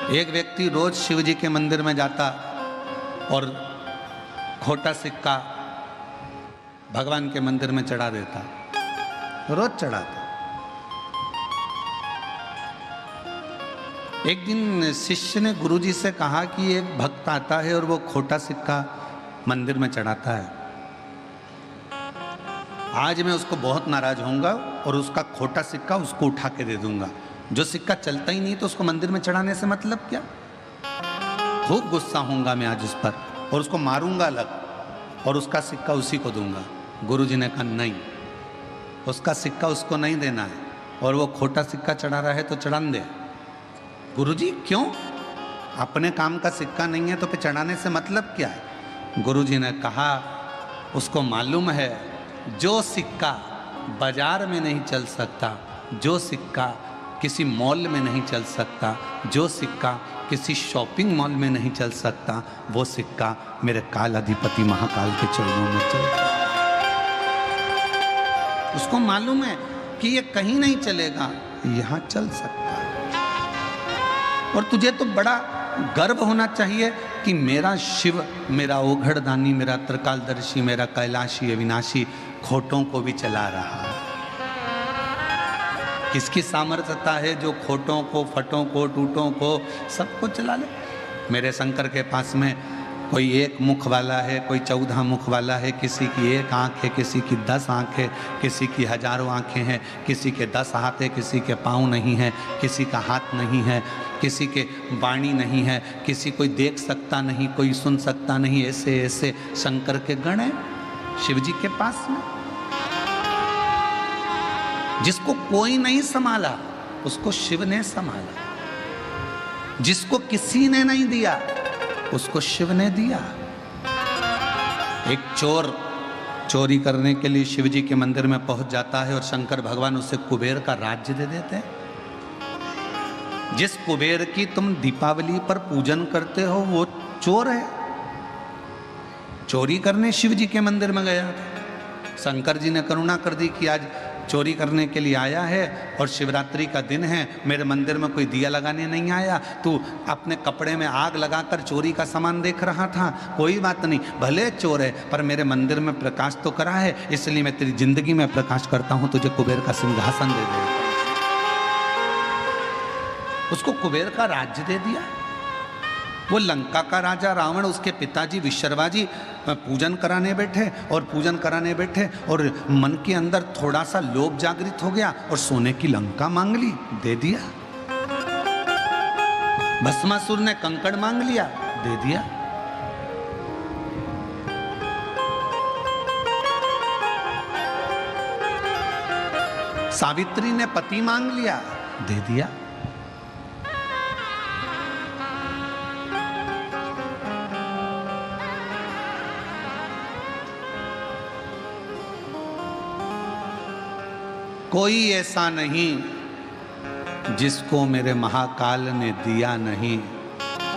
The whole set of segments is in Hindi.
एक व्यक्ति रोज शिव जी के मंदिर में जाता और खोटा सिक्का भगवान के मंदिर में चढ़ा देता, रोज चढ़ाता। एक दिन शिष्य ने गुरुजी से कहा कि एक भक्त आता है और वो खोटा सिक्का मंदिर में चढ़ाता है, आज मैं उसको बहुत नाराज होऊंगा और उसका खोटा सिक्का उसको उठा के दे दूंगा। जो सिक्का चलता ही नहीं तो उसको मंदिर में चढ़ाने से मतलब क्या। खूब गुस्सा होऊंगा मैं आज उस पर और उसको मारूंगा अलग और उसका सिक्का उसी को दूंगा। गुरुजी ने कहा नहीं, उसका सिक्का उसको नहीं देना है और वो खोटा सिक्का चढ़ा रहा है तो चढ़ान दे। गुरुजी क्यों? अपने काम का सिक्का नहीं है तो फिर चढ़ाने से मतलब क्या है। गुरुजी ने कहा उसको मालूम है जो सिक्का बाजार में नहीं चल सकता, जो सिक्का किसी मॉल में नहीं चल सकता, जो सिक्का किसी शॉपिंग मॉल में नहीं चल सकता, वो सिक्का मेरे काल अधिपति महाकाल के चरणों में चलता। उसको मालूम है कि ये कहीं नहीं चलेगा, यहां चल सकता है। और तुझे तो बड़ा गर्व होना चाहिए कि मेरा शिव, मेरा ओघड़दानी, मेरा त्रिकालदर्शी, मेरा कैलाशी अविनाशी खोटों को भी चला रहा है। किसकी सामर्थ्यता है जो खोटों को, फटों को, टूटों को सबको चला ले। मेरे शंकर के पास में कोई एक मुख वाला है, कोई 14 मुख वाला है, किसी की एक आंख है, किसी की 10 आंख है, किसी की हजारों आंखें हैं, किसी के 10 हाथ है, किसी के पाँव नहीं है, किसी का हाथ नहीं है, किसी के वाणी नहीं है, किसी कोई देख सकता नहीं, कोई सुन सकता नहीं। ऐसे ऐसे शंकर के गण हैं शिव जी के पास में। जिसको कोई नहीं संभाला उसको शिव ने संभाला, जिसको किसी ने नहीं दिया उसको शिव ने दिया। एक चोर चोरी करने के लिए शिव जी के मंदिर में पहुंच जाता है और शंकर भगवान उसे कुबेर का राज्य दे देते हैं। जिस कुबेर की तुम दीपावली पर पूजन करते हो वो चोर है। चोरी करने शिव जी के मंदिर में गया था। शंकर जी ने करुणा कर दी कि आज चोरी करने के लिए आया है और शिवरात्रि का दिन है, मेरे मंदिर में कोई दिया लगाने नहीं आया, तू अपने कपड़े में आग लगाकर चोरी का सामान देख रहा था, कोई बात नहीं, भले चोर है पर मेरे मंदिर में प्रकाश तो करा है, इसलिए मैं तेरी जिंदगी में प्रकाश करता हूं, तुझे कुबेर का सिंहासन दे दे। उसको कुबेर का राज्य दे दिया। वो लंका का राजा रावण, उसके पिताजी विश्रवा जी पूजन कराने बैठे और पूजन कराने बैठे और मन के अंदर थोड़ा सा लोभ जागृत हो गया और सोने की लंका मांग ली, दे दिया। भस्मासुर ने कंकड़ मांग लिया, दे दिया। सावित्री ने पति मांग लिया, दे दिया। कोई ऐसा नहीं जिसको मेरे महाकाल ने दिया नहीं,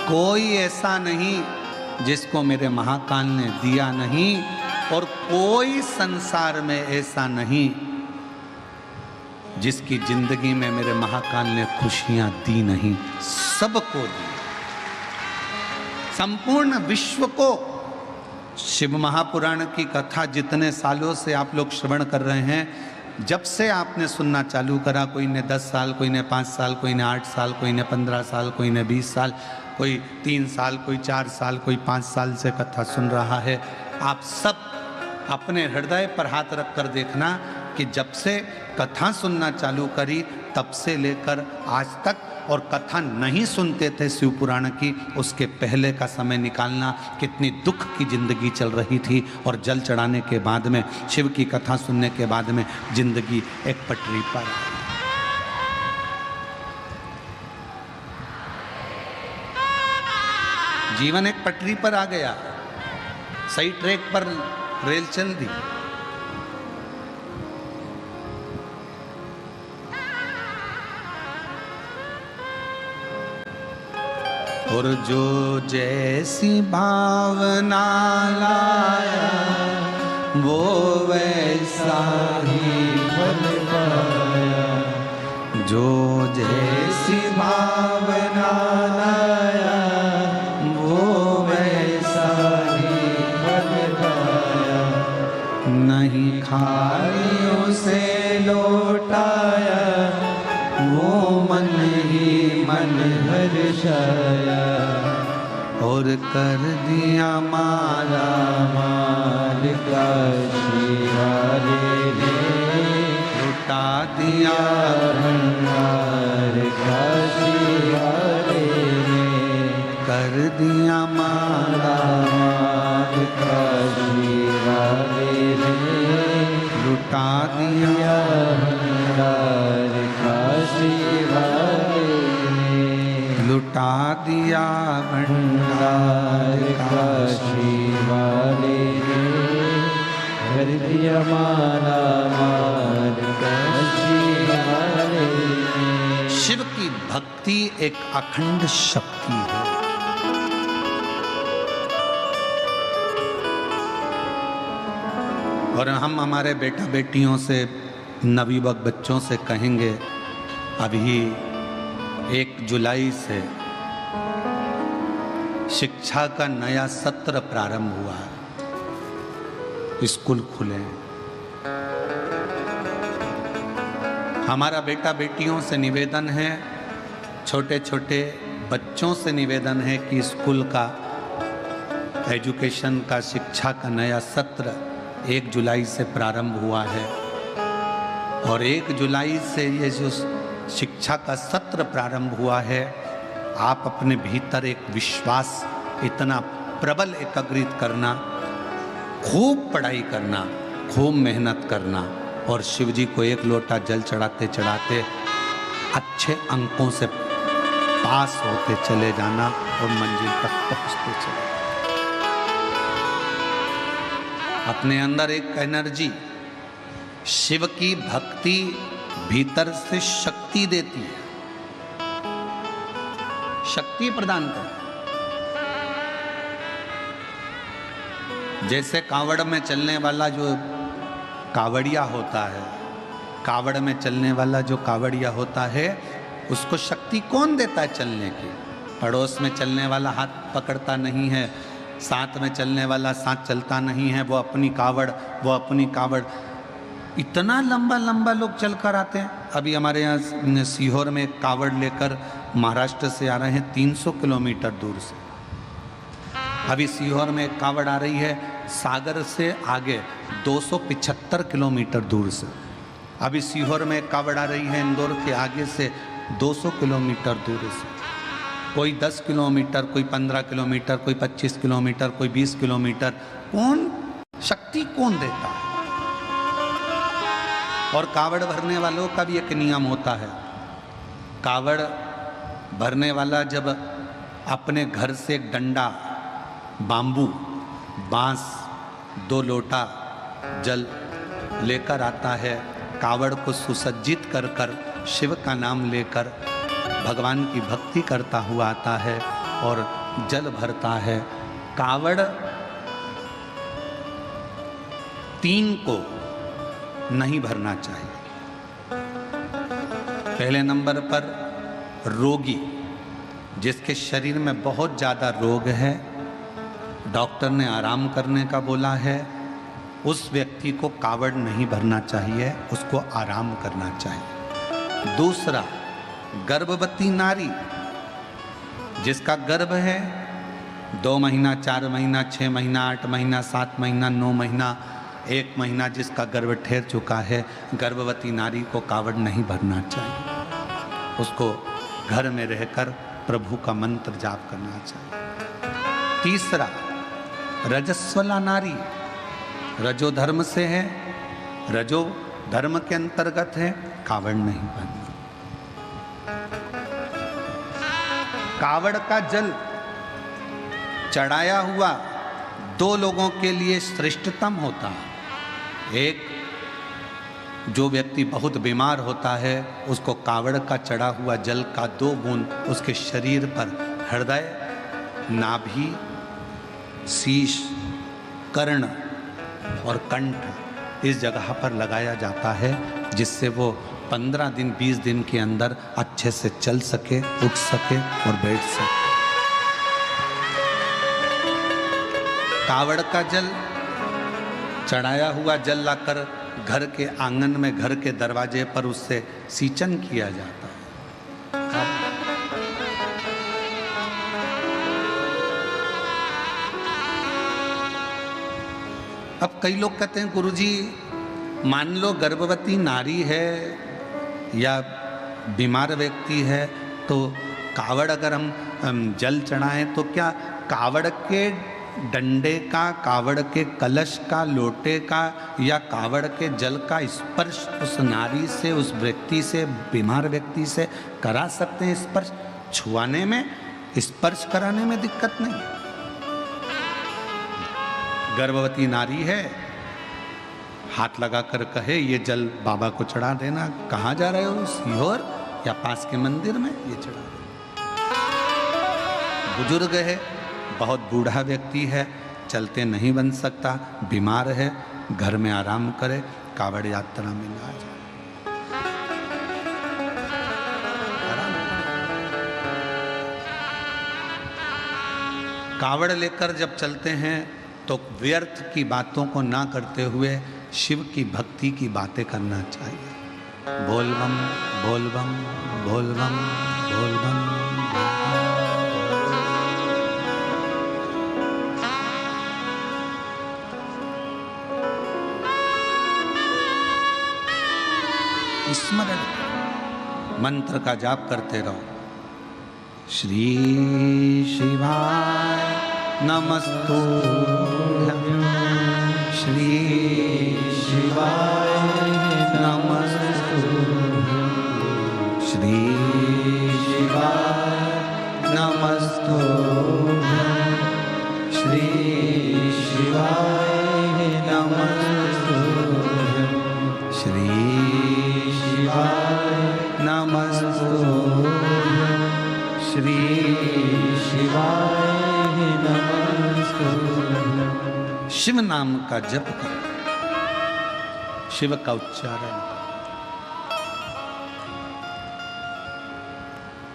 कोई ऐसा नहीं जिसको मेरे महाकाल ने दिया नहीं, और कोई संसार में ऐसा नहीं जिसकी जिंदगी में मेरे महाकाल ने खुशियां दी नहीं। सबको दी, संपूर्ण विश्व को। शिव महापुराण की कथा जितने सालों से आप लोग श्रवण कर रहे हैं, जब से आपने सुनना चालू करा, कोई ने 10 साल, कोई ने 5 साल, कोई ने 8 साल, कोई ने 15 साल, कोई ने 20 साल, कोई 3 साल, कोई 4 साल, कोई 5 साल से कथा सुन रहा है। आप सब अपने हृदय पर हाथ रख कर देखना कि जब से कथा सुनना चालू करी तब से लेकर आज तक, और कथा नहीं सुनते थे शिव पुराण की, उसके पहले का समय निकालना, कितनी दुख की जिंदगी चल रही थी, और जल चढ़ाने के बाद में, शिव की कथा सुनने के बाद में जिंदगी एक पटरी पर। जीवन एक पटरी पर आ गया, सही ट्रैक पर रेल चल दी। और जो जैसी भावना लाया वो वैसा ही फल पाया, जो जैसी भावना लाया मन ही मन हर्षाया, और कर दिया माला माल काशी वाले ने, लुटा दिया भंडार काशी वाले ने, कर दिया माला माल काशी वाले ने, लुटा दिया भंडार काशी वाले ने, लुटा दिया भंडार काशी वाले ने, कर दिया माला माल काशी वाले ने। शिव की भक्ति एक अखंड शक्ति है। और हम हमारे बेटा बेटियों से, नवयुवक बच्चों से कहेंगे, अभी 1 जुलाई से शिक्षा का नया सत्र प्रारंभ हुआ है, स्कूल खुले हैं। हमारा बेटा बेटियों से निवेदन है, छोटे छोटे बच्चों से निवेदन है कि स्कूल का एजुकेशन का, शिक्षा का नया सत्र 1 जुलाई से प्रारंभ हुआ है। और 1 जुलाई से ये जो शिक्षा का सत्र प्रारंभ हुआ है, आप अपने भीतर एक विश्वास इतना प्रबल एकाग्रित करना, खूब पढ़ाई करना, खूब मेहनत करना, और शिव जी को 1 लोटा जल चढ़ाते चढ़ाते अच्छे अंकों से पास होते चले जाना और मंजिल तक पहुंचते चले। अपने अंदर एक एनर्जी, शिव की भक्ति भीतर से शक्ति देती है, शक्ति प्रदान करती है। जैसे कावड़ में चलने वाला जो कावड़िया होता है, कावड़ में चलने वाला जो कावड़िया होता है, उसको शक्ति कौन देता है चलने की? पड़ोस में चलने वाला हाथ पकड़ता नहीं है, साथ में चलने वाला साथ चलता नहीं है, वो अपनी कावड़। इतना लंबा लंबा लोग चल कर आते हैं। अभी हमारे यहाँ सीहोर में एक कावड़ लेकर महाराष्ट्र से आ रहे हैं 300 किलोमीटर दूर से। अभी सीहोर में एक कावड़ आ रही है सागर से आगे 275 किलोमीटर दूर से। अभी सीहोर में एक कावड़ आ रही है इंदौर के आगे से 200 किलोमीटर दूर से। कोई 10 किलोमीटर, कोई 15 किलोमीटर, कोई 25 किलोमीटर, कोई 20 किलोमीटर। कौन शक्ति कौन देता है? और कावड़ भरने वालों का भी एक नियम होता है। कावड़ भरने वाला जब अपने घर से एक डंडा, बांबू, बांस, 2 लोटा जल लेकर आता है, कावड़ को सुसज्जित कर कर शिव का नाम लेकर भगवान की भक्ति करता हुआ आता है और जल भरता है। कावड़ 3 को नहीं भरना चाहिए। पहले नंबर पर रोगी, जिसके शरीर में बहुत ज़्यादा रोग है, डॉक्टर ने आराम करने का बोला है, उस व्यक्ति को कावड़ नहीं भरना चाहिए, उसको आराम करना चाहिए। दूसरा, गर्भवती नारी, जिसका गर्भ है 2 महीना, 4 महीना, 6 महीना, 8 महीना, 7 महीना, 9 महीना, 1 महीना जिसका गर्भ ठहर चुका है, गर्भवती नारी को कावड़ नहीं भरना चाहिए। उसको घर में रहकर प्रभु का मंत्र जाप करना चाहिए। तीसरा, रजस्वला नारी, रजो धर्म से है, रजो धर्म के अंतर्गत है, कावड़ नहीं भरना। कावड़ का जल चढ़ाया हुआ 2 लोगों के लिए श्रेष्ठतम होता है। एक, जो व्यक्ति बहुत बीमार होता है, उसको कावड़ का चढ़ा हुआ जल का 2 बूंद उसके शरीर पर, हृदय, नाभि, शीश, कर्ण और कंठ, इस जगह पर लगाया जाता है, जिससे वो 15 दिन 20 दिन के अंदर अच्छे से चल सके, उठ सके और बैठ सके। कावड़ का जल, चढ़ाया हुआ जल लाकर घर के आंगन में, घर के दरवाजे पर उससे सींचन किया जाता है। अब कई लोग कहते हैं गुरुजी, मान लो गर्भवती नारी है या बीमार व्यक्ति है, तो कावड़ अगर हम जल चढ़ाएं तो क्या कावड़ के डंडे का, कावड़ के कलश का, लोटे का या कावड़ के जल का स्पर्श उस नारी से, उस व्यक्ति से, बीमार व्यक्ति से करा सकते हैं? स्पर्श छुआने में, स्पर्श कराने में दिक्कत नहीं। गर्भवती नारी है, हाथ लगाकर कहे ये जल बाबा को चढ़ा देना। कहाँ जा रहे हो? सीहोर या पास के मंदिर में ये चढ़ा देना। बुजुर्ग है, बहुत बूढ़ा व्यक्ति है, चलते नहीं बन सकता, बीमार है, घर में आराम करे, कावड़ यात्रा में ना जाए, आराम। कावड़ लेकर जब चलते हैं तो व्यर्थ की बातों को ना करते हुए शिव की भक्ति की बातें करना चाहिए। बोल बम, बोल बम, बोल बम, बोल बम। स्मरण मंत्र का जाप करते रहो। श्री शिवाय नमस्तुभ्यं, श्री शिवाय नमस्तुभ्यं, श्री शिवाय नमस्तुभ्यं, श्री शिवाय नमस्तुभ्यं, श्री शिवाय नमस्तुभ्यं, श्री शिवाय नमस्तुभ्यं। शिव नाम का जप करो, शिव का उच्चारण।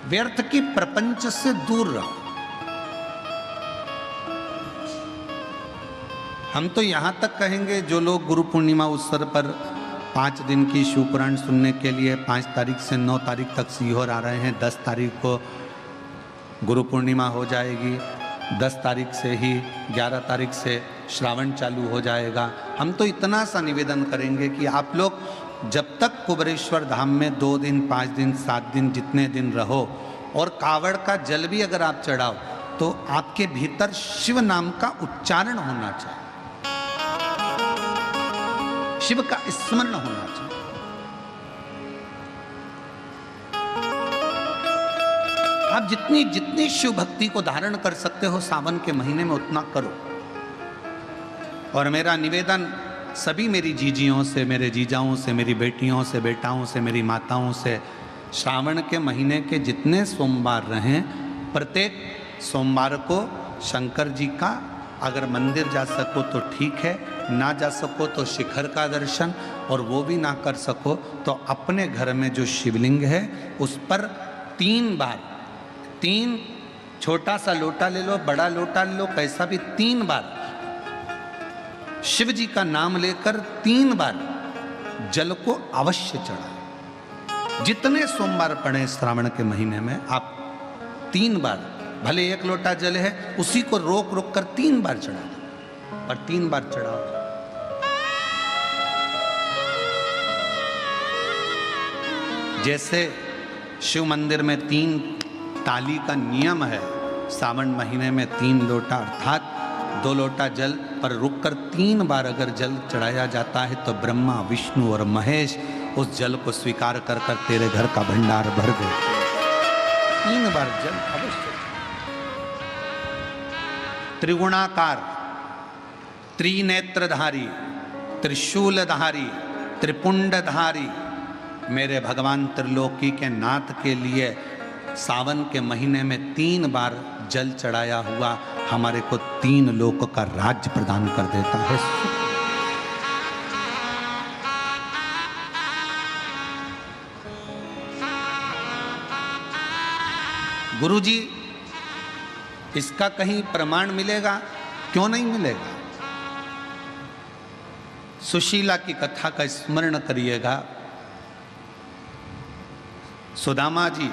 व्यर्थ की प्रपंच से दूर रहो। हम तो यहां तक कहेंगे, जो लोग गुरु पूर्णिमा अवसर पर 5 दिन की शिव पुराण सुनने के लिए 5 तारीख से 9 तारीख तक सीहोर आ रहे हैं, 10 तारीख को गुरु पूर्णिमा हो जाएगी, 10 तारीख से ही 11 तारीख से श्रावण चालू हो जाएगा। हम तो इतना सा निवेदन करेंगे कि आप लोग जब तक कुबेरेश्वर धाम में 2 दिन, 5 दिन, 7 दिन, जितने दिन रहो और कावड़ का जल भी अगर आप चढ़ाओ तो आपके भीतर शिव नाम का उच्चारण होना चाहिए, शिव का स्मरण होना चाहिए। आप जितनी जितनी शिव भक्ति को धारण कर सकते हो सावन के महीने में उतना करो। और मेरा निवेदन सभी मेरी जीजियों से, मेरे जीजाओं से, मेरी बेटियों से, बेटाओं से, मेरी माताओं से, श्रावण के महीने के जितने सोमवार रहें, प्रत्येक सोमवार को शंकर जी का अगर मंदिर जा सको तो ठीक है, ना जा सको तो शिखर का दर्शन, और वो भी ना कर सको तो अपने घर में जो शिवलिंग है उस पर 3 बार, 3 छोटा सा लोटा ले लो, बड़ा लोटा ले लो, कैसा भी, 3 बार शिव जी का नाम लेकर 3 बार जल को अवश्य चढ़ाएं। जितने सोमवार पड़े श्रावण के महीने में आप 3 बार, भले 1 लोटा जल है उसी को रोक रोक कर 3 बार चढ़ा दो, पर 3 बार चढ़ाओ। जैसे शिव मंदिर में 3 ताली का नियम है, सावन महीने में 3 लोटा अर्थात 2 लोटा जल पर रुककर 3 बार अगर जल चढ़ाया जाता है तो ब्रह्मा, विष्णु और महेश उस जल को स्वीकार कर कर तेरे घर का भंडार भर दे। 3 बार जल अवश्य। त्रिगुणाकार, त्रिनेत्रधारी, त्रिशूलधारी, त्रिपुंडधारी मेरे भगवान त्रिलोकी के नाथ के लिए सावन के महीने में 3 बार जल चढ़ाया हुआ हमारे को 3 लोक का राज्य प्रदान कर देता है। गुरुजी, इसका कहीं प्रमाण मिलेगा? क्यों नहीं मिलेगा? सुशीला की कथा का स्मरण करिएगा। सुदामा जी,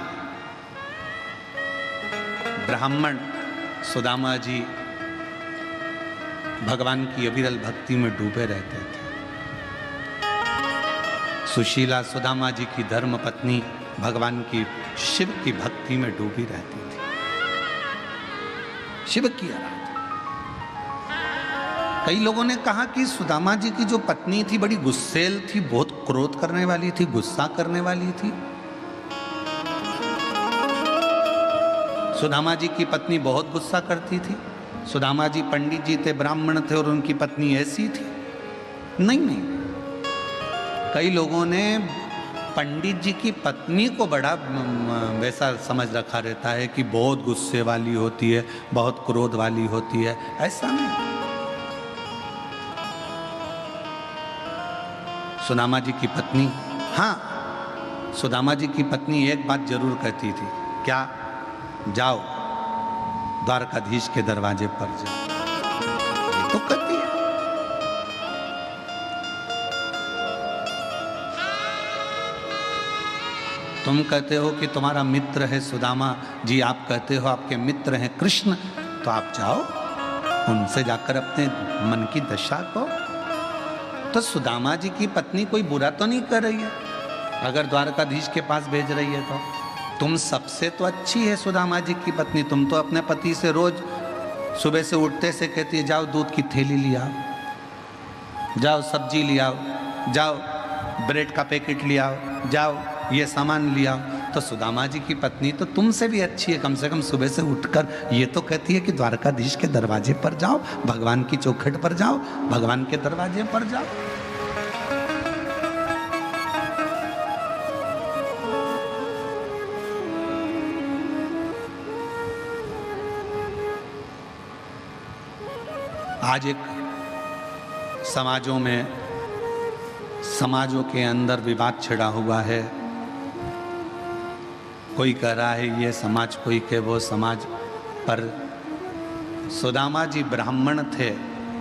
ब्राह्मण सुदामा जी भगवान की अविरल भक्ति में डूबे रहते थे। सुशीला सुदामा जी की धर्म पत्नी भगवान की शिव की भक्ति में डूबी रहती थी, शिव की आराधना। कई लोगों ने कहा कि सुदामा जी की जो पत्नी थी बड़ी गुस्सेल थी, बहुत क्रोध करने वाली थी, गुस्सा करने वाली थी। सुदामा जी की पत्नी बहुत गुस्सा करती थी। सुदामा जी पंडित जी थे, ब्राह्मण थे और उनकी पत्नी ऐसी थी। नहीं, कई लोगों ने पंडित जी की पत्नी को बड़ा वैसा समझ रखा रहता है कि बहुत गुस्से वाली होती है, बहुत क्रोध वाली होती है। ऐसा नहीं। सुदामा जी की पत्नी, हाँ, सुदामा जी की पत्नी एक बात जरूर कहती थी, क्या? जाओ द्वारकाधीश के दरवाजे पर जाओ। ये तो कहती है। तुम कहते हो कि तुम्हारा मित्र है सुदामा जी, आप कहते हो आपके मित्र हैं कृष्ण, तो आप जाओ उनसे जाकर अपने मन की दशा को। तो सुदामा जी की पत्नी कोई बुरा तो नहीं कर रही है अगर द्वारकाधीश के पास भेज रही है तो। तुम सबसे तो अच्छी है सुदामा जी की पत्नी। तुम तो अपने पति से रोज सुबह से उठते से कहती है, जाओ दूध की थैली ले आओ, जाओ सब्जी ले आओ, जाओ ब्रेड का पैकेट ले आओ, जाओ ये सामान ले आओ। तो सुदामा जी की पत्नी तो तुमसे भी अच्छी है, कम से कम सुबह से उठकर ये तो कहती है कि द्वारकाधीश के दरवाजे पर जाओ, भगवान की चौखट पर जाओ, भगवान के दरवाजे पर जाओ। आज एक समाजों के अंदर विवाद छिड़ा हुआ है। कोई कह रहा है ये समाज, कोई कहे वो समाज। पर सुदामा जी ब्राह्मण थे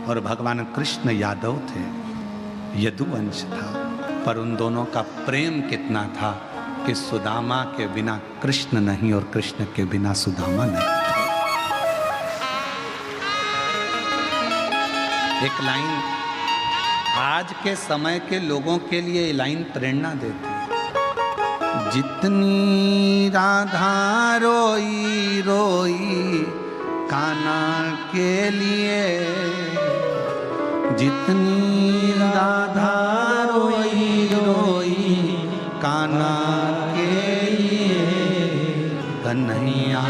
और भगवान कृष्ण यादव थे, यदुवंश था। पर उन दोनों का प्रेम कितना था कि सुदामा के बिना कृष्ण नहीं और कृष्ण के बिना सुदामा नहीं। एक लाइन आज के समय के लोगों के लिए ये लाइन प्रेरणा देती है। जितनी राधा रोई रोई कान्हा के लिए, जितनी राधा रोई रोई कान्हा के लिए, कन्हैया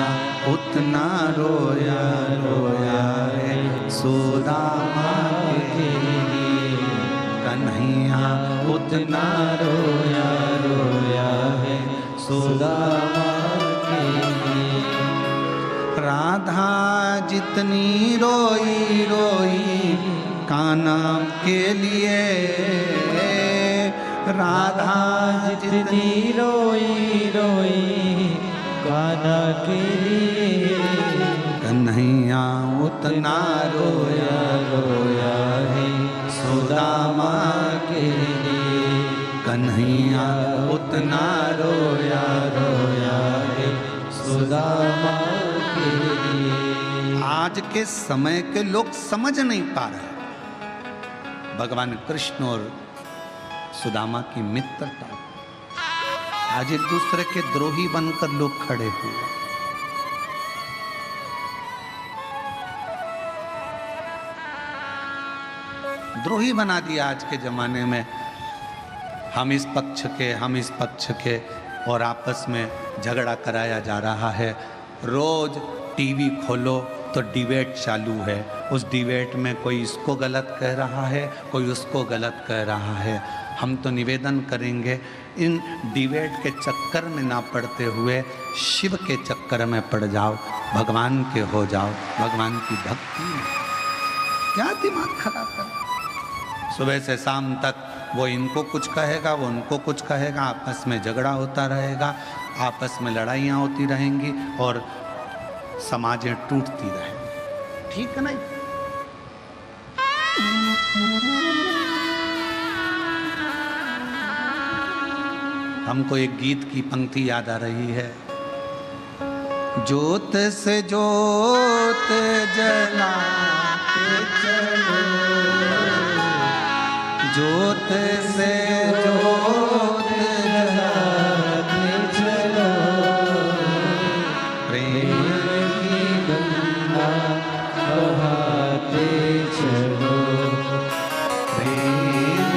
उतना रोया रोया है सुदामा के लिए, कन्हैया उतना रोया रोया है सुदामा के लिए। राधा जितनी रोई रोई कान्हा के लिए, राधा जितनी रोई रोई कान्हा के लिए, कन्हैया उतना रोया रोया है सुदामा के लिए, कन्हैया उतना रोया रोया है सुदामा के लिए। आज के समय के लोग समझ नहीं पा रहे भगवान कृष्ण और सुदामा की मित्रता। आज एक दूसरे के द्रोही बनकर लोग खड़े हुए। द्रोही बना दिया आज के जमाने में। हम इस पक्ष के, हम इस पक्ष के, और आपस में झगड़ा कराया जा रहा है। रोज टीवी खोलो तो डिबेट चालू है। उस डिबेट में कोई इसको गलत कह रहा है, कोई उसको गलत कह रहा है। हम तो निवेदन करेंगे इन डिबेट के चक्कर में ना पड़ते हुए शिव के चक्कर में पड़ जाओ, भगवान के हो जाओ, भगवान की भक्ति में। क्या दिमाग खराब कर, सुबह से शाम तक वो इनको कुछ कहेगा, वो उनको कुछ कहेगा, आपस में झगड़ा होता रहेगा, आपस में लड़ाइयाँ होती रहेंगी और समाजें टूटती रहेंगी। ठीक है नहीं? हमको एक गीत की पंक्ति याद आ रही है। ज्योत से ज्योत जलाते ज्योत से ज्योत जलाते चलो, प्रेम की गंगा बहाते चलो, प्रेम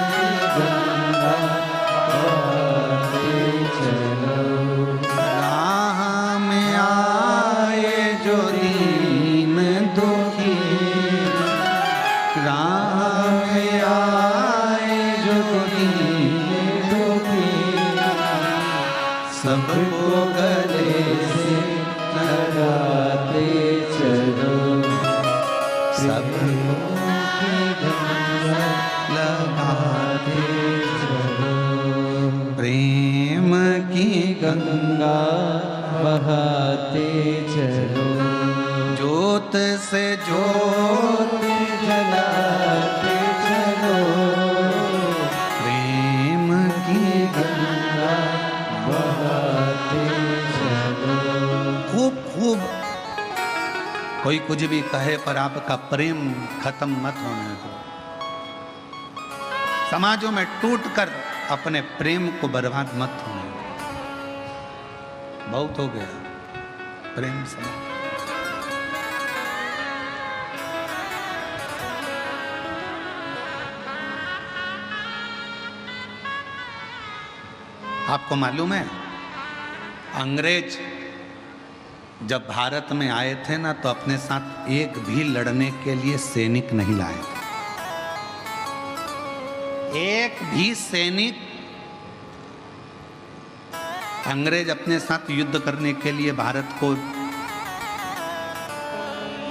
की गंगा बहाते चलो। राह में आए जो दीन दुखी, राह में आए जो दीन दुखी, सबको गले से लगाते चलो, सबको की गंगा लगाते चलो, प्रेम की गंगा बहाते चलो, ज्योत से ज्योत जलाते चलो, प्रेम की गंगा बहाते चलो। खूब खूब कोई कुछ भी कहे पर आपका प्रेम खत्म मत होने दो। समाजों में टूटकर अपने प्रेम को बर्बाद मत होने दो। बहुत हो गया प्रेम समाज। आपको मालूम है अंग्रेज जब भारत में आए थे ना तो अपने साथ एक भी लड़ने के लिए सैनिक नहीं लाए थे। एक भी सैनिक अंग्रेज अपने साथ युद्ध करने के लिए भारत को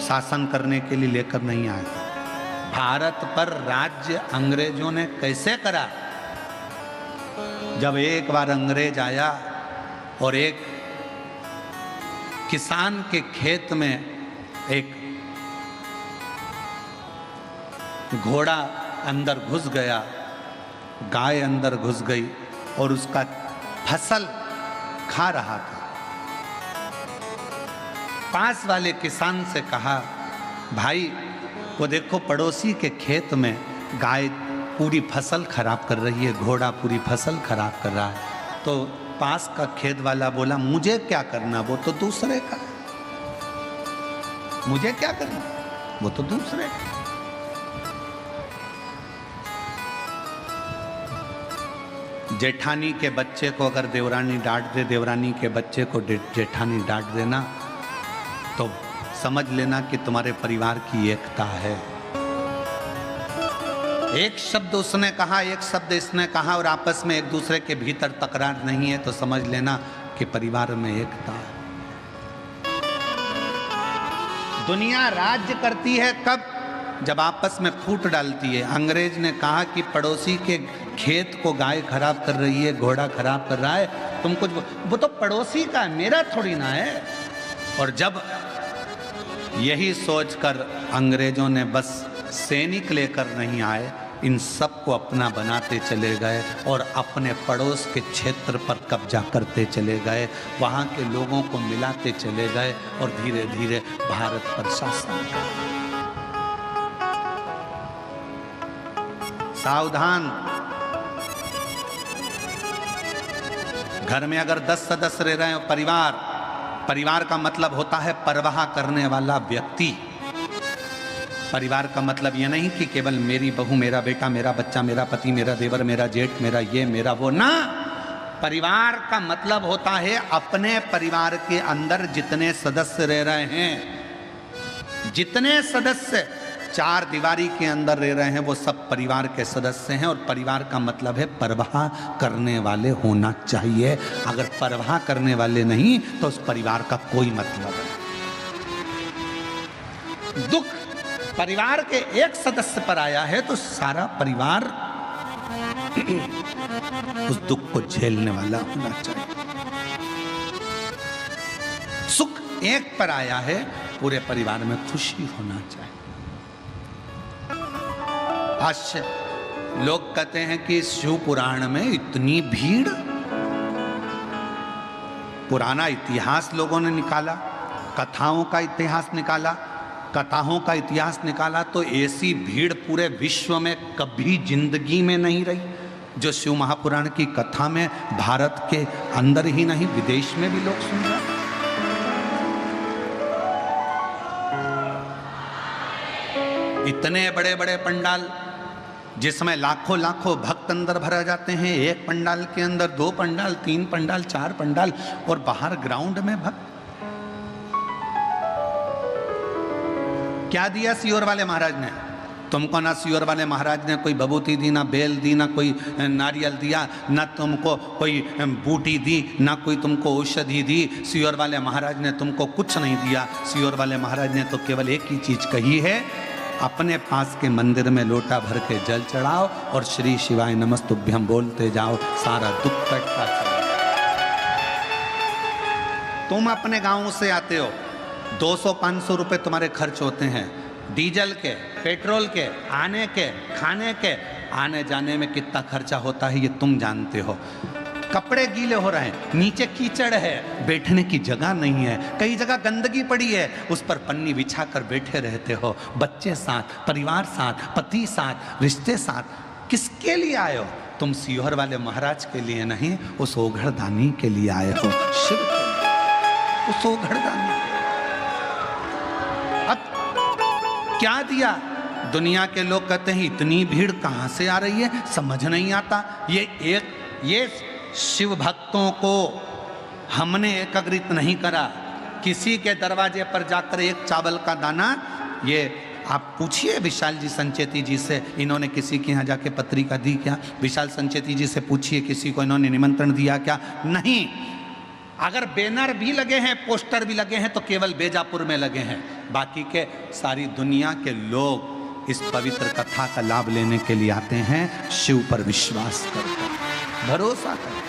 शासन करने के लिए लेकर नहीं आए थे। भारत पर राज्य अंग्रेजों ने कैसे करा? जब एक बार अंग्रेज आया और एक किसान के खेत में एक घोड़ा अंदर घुस गया, गाय अंदर घुस गई और उसका फसल खा रहा था। पास वाले किसान से कहा, भाई वो देखो पड़ोसी के खेत में गाय पूरी फसल खराब कर रही है, घोड़ा पूरी फसल खराब कर रहा है। तो पास का खेत वाला बोला, मुझे क्या करना, वो तो दूसरे का, मुझे क्या करना, वो तो दूसरे का। जेठानी के बच्चे को अगर देवरानी डांट दे, देवरानी के बच्चे को जेठानी डांट देना, तो समझ लेना कि तुम्हारे परिवार की एकता है। एक शब्द उसने कहा, एक शब्द इसने कहा और आपस में एक दूसरे के भीतर तकरार नहीं है, तो समझ लेना कि परिवार में एकता है। दुनिया राज्य करती है कब? जब आपस में फूट डालती है। अंग्रेज ने कहा कि पड़ोसी के खेत को गाय खराब कर रही है, घोड़ा खराब कर रहा है, तुम कुछ, वो तो पड़ोसी का है, मेरा थोड़ी ना है। और जब यही सोचकर अंग्रेजों ने बस सैनिक लेकर नहीं आए, इन सबको अपना बनाते चले गए और अपने पड़ोस के क्षेत्र पर कब्जा करते चले गए, वहाँ के लोगों को मिलाते चले गए और धीरे धीरे भारत पर शासन किया। सावधान, घर में अगर 10 सदस्य रह रहे हो, परिवार का मतलब होता है परवाह करने वाला व्यक्ति। परिवार का मतलब ये नहीं कि केवल मेरी बहू, मेरा बेटा, मेरा बच्चा, मेरा पति, मेरा देवर, मेरा जेठ, मेरा ये, मेरा वो, ना। परिवार का मतलब होता है अपने परिवार के अंदर जितने सदस्य रह रहे हैं, जितने सदस्य चार दीवारी के अंदर रह रहे हैं, वो सब परिवार के सदस्य हैं। और परिवार का मतलब है परवाह करने वाले होना चाहिए। अगर परवाह करने वाले नहीं तो उस परिवार का कोई मतलब नहीं। दुख परिवार के एक सदस्य पर आया है तो सारा परिवार उस दुख को झेलने वाला होना चाहिए। सुख एक पर आया है, पूरे परिवार में खुशी होना चाहिए। आज लोग कहते हैं कि शिव पुराण में इतनी भीड़, पुराना इतिहास लोगों ने निकाला, कथाओं का इतिहास निकाला, कथाओं का इतिहास निकाला तो ऐसी भीड़ पूरे विश्व में कभी जिंदगी में नहीं रही जो शिव महापुराण की कथा में भारत के अंदर ही नहीं विदेश में भी लोग सुन रहे हैं। इतने बड़े बड़े पंडाल जिसमें लाखों लाखों भक्त अंदर भरा जाते हैं, एक पंडाल के अंदर 2 पंडाल, 3 पंडाल, 4 पंडाल और बाहर ग्राउंड में भक्त। क्या दिया सियोर वाले महाराज ने तुमको? ना सियोर वाले महाराज ने कोई बबूती दी, ना बेल दी, ना कोई नारियल दिया, ना तुमको कोई बूटी दी, ना कोई तुमको औषधि दी। सियोर वाले महाराज ने तुमको कुछ नहीं दिया। सियोर वाले महाराज ने तो केवल एक ही चीज कही है, अपने पास के मंदिर में लोटा भर के जल चढ़ाओ और श्री शिवाय नमस्तुभ्यम बोलते जाओ, सारा दुख कटता चला। तुम अपने गांव से आते हो, 200-500 रुपए तुम्हारे खर्च होते हैं डीजल के, पेट्रोल के, आने के, खाने के, आने जाने में कितना खर्चा होता है ये तुम जानते हो। कपड़े गीले हो रहे हैं, नीचे कीचड़ है, बैठने की जगह नहीं है, कई जगह गंदगी पड़ी है, उस पर पन्नी बिछा कर बैठे रहते हो। बच्चे साथ, परिवार साथ, पति साथ, रिश्ते साथ। किसके लिए आए हो? तुम सियोर वाले महाराज के लिए नहीं, उस ओघड़दानी के लिए आए हो, शिव के लिए, उस ओघड़दानी। अब क्या दिया? दुनिया के लोग कहते हैं इतनी भीड़ कहां से आ रही है, समझ नहीं आता। ये शिव भक्तों को हमने एकत्रित नहीं करा, किसी के दरवाजे पर जाकर एक चावल का दाना, ये आप पूछिए विशाल जी संचेती जी से, इन्होंने किसी के यहाँ जाके पत्रिका दी क्या? विशाल संचेती जी से पूछिए किसी को इन्होंने निमंत्रण दिया क्या? नहीं। अगर बैनर भी लगे हैं, पोस्टर भी लगे हैं तो केवल बेजापुर में लगे हैं, बाकी के सारी दुनिया के लोग इस पवित्र कथा का लाभ लेने के लिए आते हैं, शिव पर विश्वास करके, भरोसा करके,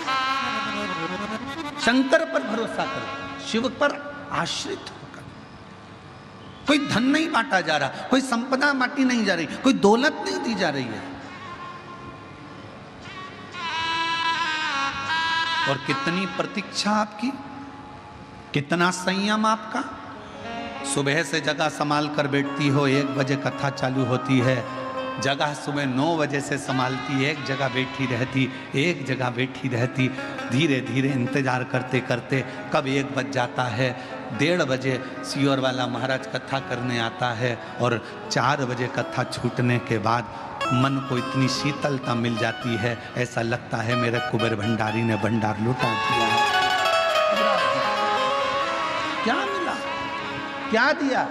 शंकर पर भरोसा करके, शिव पर आश्रित होकर। कोई धन नहीं बांटा जा रहा, कोई संपदा बांटी नहीं जा रही, कोई दौलत नहीं दी जा रही है। और कितनी प्रतीक्षा आपकी, कितना संयम आपका। सुबह से जगह संभाल कर बैठती हो, 1 बजे कथा चालू होती है, जगह सुबह 9 बजे से संभालती, एक जगह बैठी रहती, एक जगह बैठी रहती, धीरे धीरे इंतजार करते करते कब 1 बज जाता है। 1:30 बजे सियोर वाला महाराज कथा करने आता है और 4 बजे कथा छूटने के बाद मन को इतनी शीतलता मिल जाती है, ऐसा लगता है मेरे कुबेर भंडारी ने भंडार लुटा दिया है। क्या मिला, क्या दिया,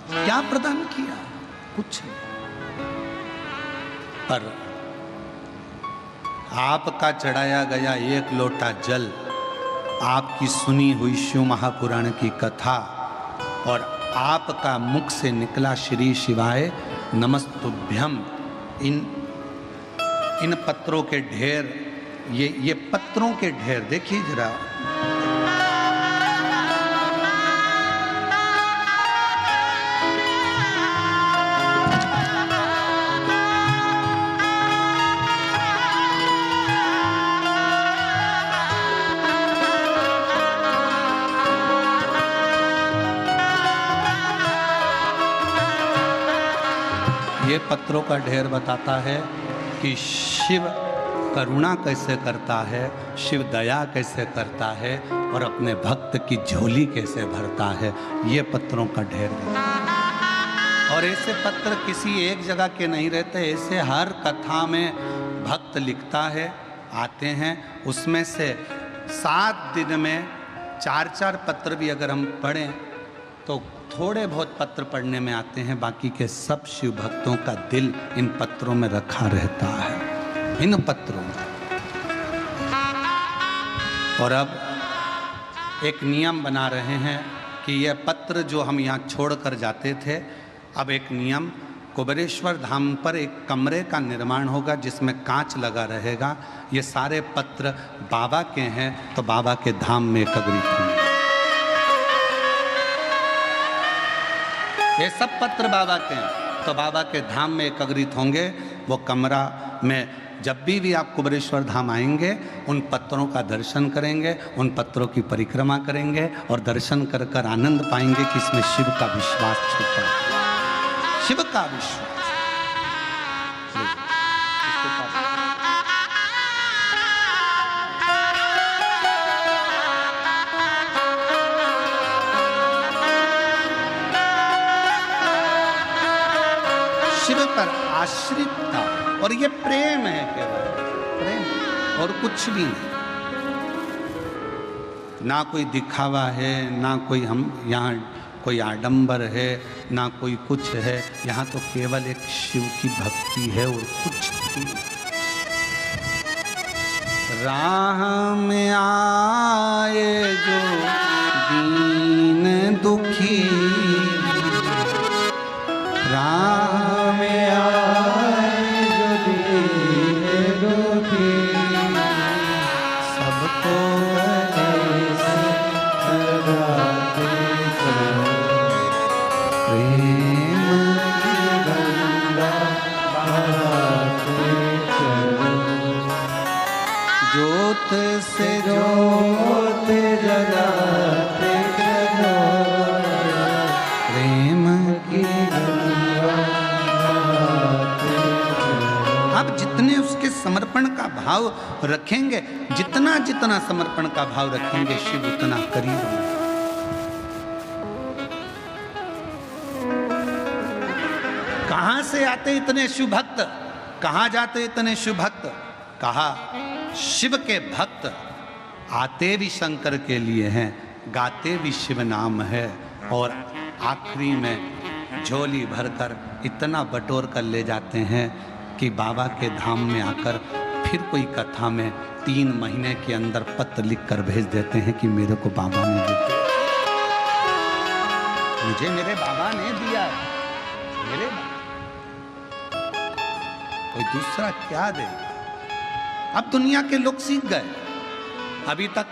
क्या प्रदान किया? कुछ नहीं। पर आपका चढ़ाया गया 1 लोटा जल, आपकी सुनी हुई शिव महापुराण की कथा और आपका मुख से निकला श्री शिवाय नमस्तुभ्यम, इन पत्रों के ढेर, ये पत्रों के ढेर देखिए जरा। ये पत्रों का ढेर बताता है कि शिव करुणा कैसे करता है, शिव दया कैसे करता है और अपने भक्त की झोली कैसे भरता है। ये पत्रों का ढेर है। और ऐसे पत्र किसी एक जगह के नहीं रहते, ऐसे हर कथा में भक्त लिखता है, आते हैं, उसमें से 7 दिन में 4-4 पत्र भी अगर हम पढ़ें तो थोड़े बहुत पत्र पढ़ने में आते हैं, बाकी के सब शिव भक्तों का दिल इन पत्रों में रखा रहता है, इन पत्रों में। और अब एक नियम बना रहे हैं कि यह पत्र जो हम यहाँ छोड़कर जाते थे, अब एक नियम, कुबेरेश्वर धाम पर एक कमरे का निर्माण होगा जिसमें कांच लगा रहेगा। ये सारे पत्र बाबा के हैं तो बाबा के धाम में एकत्रित होंगे। ये सब पत्र बाबा के हैं तो बाबा के धाम में एकत्रित होंगे। वो कमरा में जब भी आप कुबेरेश्वर धाम आएंगे उन पत्थरों का दर्शन करेंगे, उन पत्थरों की परिक्रमा करेंगे और दर्शन कर कर आनंद पाएंगे कि इसमें शिव का विश्वास छुपा है, शिव का विश्वास। शिव पर आश्रितता, और ये प्रेम है, केवल प्रेम और कुछ भी नहीं। ना कोई दिखावा है, ना कोई हम यहाँ कोई आडंबर है, ना कोई कुछ है। यहाँ तो केवल एक शिव की भक्ति है और कुछ भी। राह में आए जो दीन दुखी, राह में आए जो दीन दुखी, सबको ऐसे लगाते चलो, प्रेम की गंगा बहाते चलो, ज्योत से ज्योत जलाते चलो, प्रेम की गंगा बहाते चलो। आप जितने उसके समर्पण का भाव रखेंगे, जितना जितना समर्पण का भाव रखेंगे, शिव उतना करीब होगा। कहां से आते इतने शिव भक्त, कहां जाते इतने शिव भक्त? कहा शिव के भक्त आते भी शंकर के लिए हैं, गाते भी शिव नाम है, और आखिरी में झोली भरकर इतना बटोर कर ले जाते हैं कि बाबा के धाम में आकर फिर कोई कथा में 3 महीने के अंदर पत्र लिख कर भेज देते हैं कि मेरे को बाबा ने दिया, मुझे मेरे बाबा ने दिया, मेरे कोई दूसरा क्या दे। अब दुनिया के लोग सीख गए। अभी तक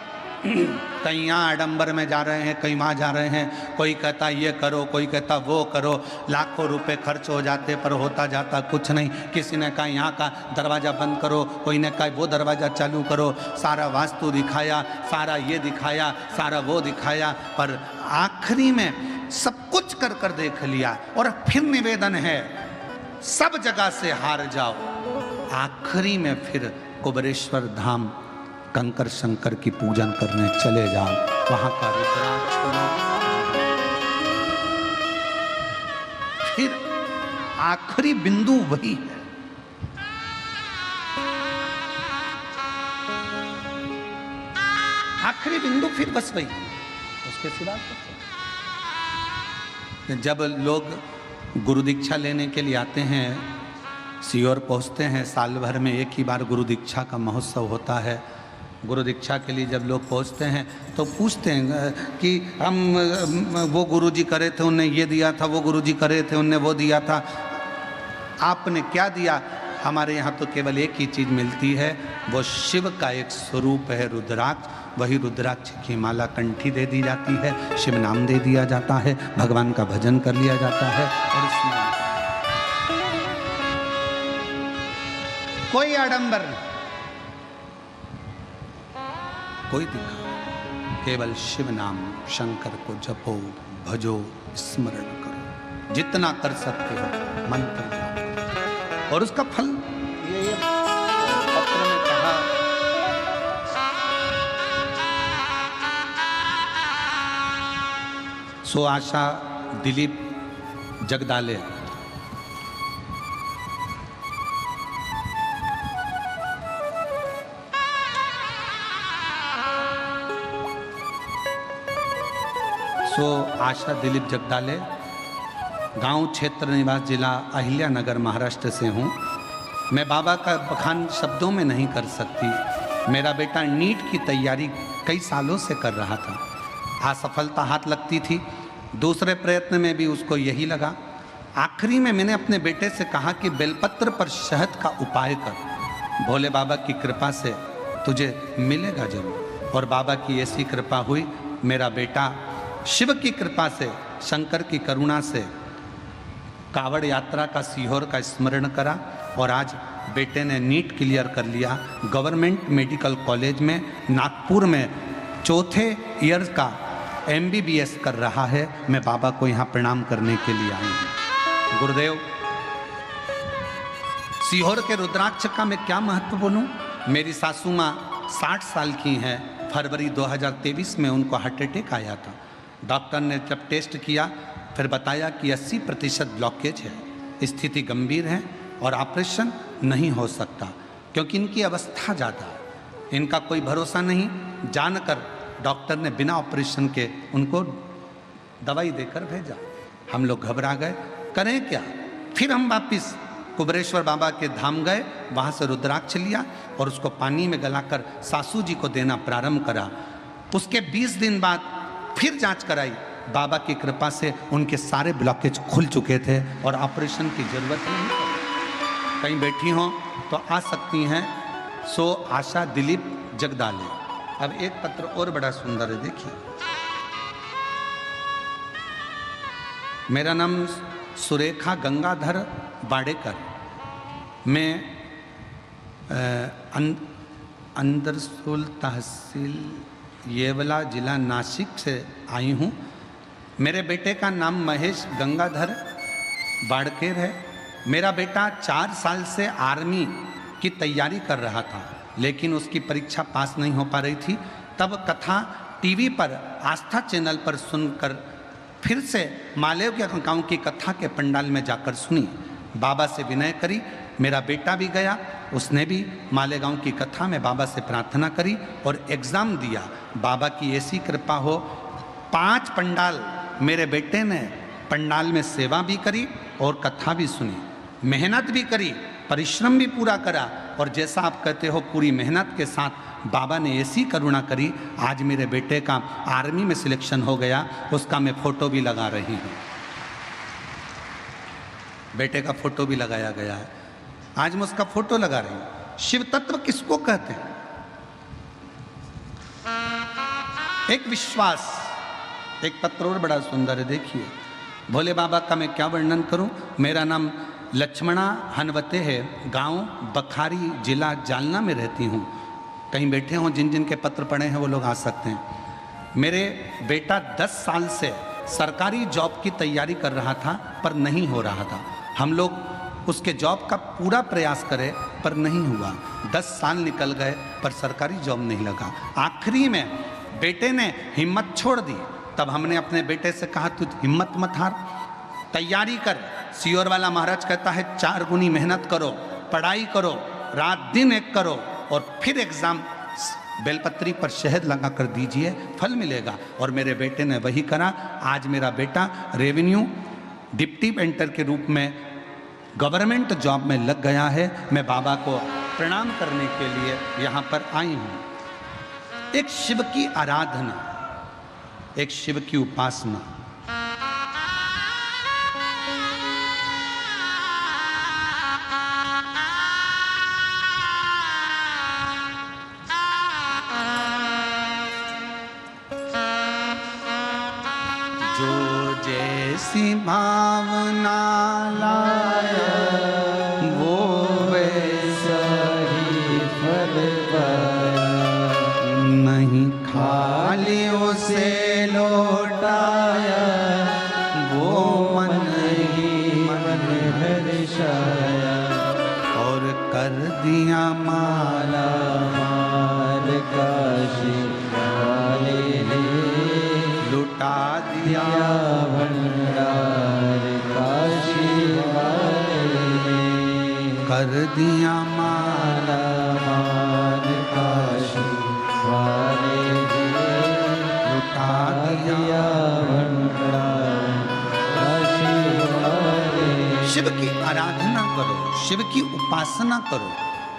कहीं यहाँ आडंबर में जा रहे हैं, कहीं वहाँ जा रहे हैं, कोई कहता ये करो, कोई कहता वो करो, लाखों रुपए खर्च हो जाते पर होता जाता कुछ नहीं। किसी ने कहा यहाँ का दरवाज़ा बंद करो, कोई ने कहा वो दरवाज़ा चालू करो, सारा वास्तु दिखाया, सारा ये दिखाया, सारा वो दिखाया, पर आखिरी में सब कुछ कर कर देख लिया और फिर निवेदन है सब जगह से हार जाओ, आखिरी में फिर कुबेरेश्वर धाम कंकर शंकर की पूजन करने चले जाओ, वहां का रुद्राक्ष फिर आखिरी बिंदु वही है। आखिरी बिंदु फिर बस वही, उसके सिवा जब लोग गुरु दीक्षा लेने के लिए आते हैं, सीहोर पहुंचते हैं, साल भर में एक ही बार गुरु दीक्षा का महोत्सव होता है। गुरु दीक्षा के लिए जब लोग पहुंचते हैं तो पूछते हैं कि हम वो गुरुजी करे थे उनने ये दिया था, वो गुरुजी करे थे उनने वो दिया था, आपने क्या दिया? हमारे यहाँ तो केवल एक ही चीज़ मिलती है, वो शिव का एक स्वरूप है रुद्राक्ष, वही रुद्राक्ष की माला कंठी दे दी जाती है, शिव नाम दे दिया जाता है, भगवान का भजन कर लिया जाता है, और इसमें कोई आडंबर नहीं, कोई दिखा, केवल शिव नाम शंकर को जपो, भजो, स्मरण करो, जितना कर सकते हो मंत्र जाप, और उसका फल ये पत्र में कहा, सो आशा दिलीप जगदाले, सो आशा दिलीप जगदाले, गांव क्षेत्र निवास, जिला अहिल्यानगर, महाराष्ट्र से हूँ। मैं बाबा का बखान शब्दों में नहीं कर सकती। मेरा बेटा नीट की तैयारी कई सालों से कर रहा था, असफलता हाथ लगती थी, दूसरे प्रयत्न में भी उसको यही लगा। आखिरी में मैंने अपने बेटे से कहा कि बेलपत्र पर शहद का उपाय कर, भोले बाबा की कृपा से तुझे मिलेगा जरूर। और बाबा की ऐसी कृपा हुई, मेरा बेटा शिव की कृपा से, शंकर की करुणा से कावड़ यात्रा का, सीहोर का स्मरण करा, और आज बेटे ने नीट क्लियर कर लिया, गवर्नमेंट मेडिकल कॉलेज में नागपुर में चौथे ईयर का MBBS कर रहा है। मैं बाबा को यहाँ प्रणाम करने के लिए आई हूँ। गुरुदेव, सीहोर के रुद्राक्ष का मैं क्या महत्व बोलूं? मेरी सासू माँ 60 साल की हैं। फरवरी 2023 में उनको हार्ट अटैक आया था। डॉक्टर ने जब टेस्ट किया फिर बताया कि 80% ब्लॉकेज है, स्थिति गंभीर है और ऑपरेशन नहीं हो सकता क्योंकि इनकी अवस्था ज़्यादा है, इनका कोई भरोसा नहीं। जानकर डॉक्टर ने बिना ऑपरेशन के उनको दवाई देकर भेजा। हम लोग घबरा गए, करें क्या? फिर हम वापिस कुबरेश्वर बाबा के धाम गए, वहाँ से रुद्राक्ष लिया और उसको पानी में गलाकर सासू जी को देना प्रारंभ करा। उसके 20 दिन बाद फिर जांच कराई। बाबा की कृपा से उनके सारे ब्लॉकेज खुल चुके थे और ऑपरेशन की जरूरत नहीं पड़ी। कहीं बैठी हों तो आ सकती हैं। सो आशा दिलीप जगदाले। अब एक पत्र और बड़ा सुंदर है, देखिए। मेरा नाम सुरेखा गंगाधर बाडेकर। मैं अंदरसूल तहसील येवला जिला नासिक से आई हूँ। मेरे बेटे का नाम महेश गंगाधर बाड़केर है। मेरा बेटा 4 साल से आर्मी की तैयारी कर रहा था, लेकिन उसकी परीक्षा पास नहीं हो पा रही थी। तब कथा टीवी पर आस्था चैनल पर सुनकर फिर से मालेव के गांव की कथा के पंडाल में जाकर सुनी। बाबा से विनय करी। मेरा बेटा भी गया, उसने भी मालेगांव की कथा में बाबा से प्रार्थना करी और एग्ज़ाम दिया। बाबा की ऐसी कृपा हो, 5 पंडाल मेरे बेटे ने पंडाल में सेवा भी करी और कथा भी सुनी, मेहनत भी करी, परिश्रम भी पूरा करा। और जैसा आप कहते हो पूरी मेहनत के साथ बाबा ने ऐसी करुणा करी, आज मेरे बेटे का आर्मी में सिलेक्शन हो गया। उसका मैं फ़ोटो भी लगा रही हूँ, बेटे का फ़ोटो भी लगाया गया है। आज मैं उसका फ़ोटो लगा रही हूँ। शिव तत्व किसको कहते हैं? एक विश्वास। एक पत्र और बड़ा सुंदर है, देखिए। भोले बाबा का मैं क्या वर्णन करूं। मेरा नाम लक्ष्मणा हनवते है, गांव बखारी, जिला जालना में रहती हूं। कहीं बैठे हों, जिन जिन के पत्र पढ़े हैं वो लोग आ सकते हैं। मेरे बेटा 10 साल से सरकारी जॉब की तैयारी कर रहा था पर नहीं हो रहा था। हम लोग उसके जॉब का पूरा प्रयास करे पर नहीं हुआ। 10 साल निकल गए पर सरकारी जॉब नहीं लगा। आखिरी में बेटे ने हिम्मत छोड़ दी। तब हमने अपने बेटे से कहा, तू हिम्मत मत हार, तैयारी कर। सीहोर वाला महाराज कहता है 4 गुनी मेहनत करो, पढ़ाई करो, रात दिन एक करो और फिर एग्ज़ाम बेलपत्री पर शहद लगा कर दीजिए, फल मिलेगा। और मेरे बेटे ने वही करा। आज मेरा बेटा रेवेन्यू डिप्टी पेंटर के रूप में गवर्नमेंट जॉब में लग गया है। मैं बाबा को प्रणाम करने के लिए यहाँ पर आई हूँ। एक शिव की आराधना, एक शिव की उपासना। जो जैसी भावना लाया वो वैसा ही फल पाया, नहीं खाली उसे लौटाया, वो मन ही मन हर्षाया और कर दिया माला मार काशी वाले ने लुटा दिया भंडार काशी वाले ने कर दिया माला मार काशी वाले ने लुटा दिया भंडार काशी वाले। शिव की आराधना करो, शिव की उपासना करो,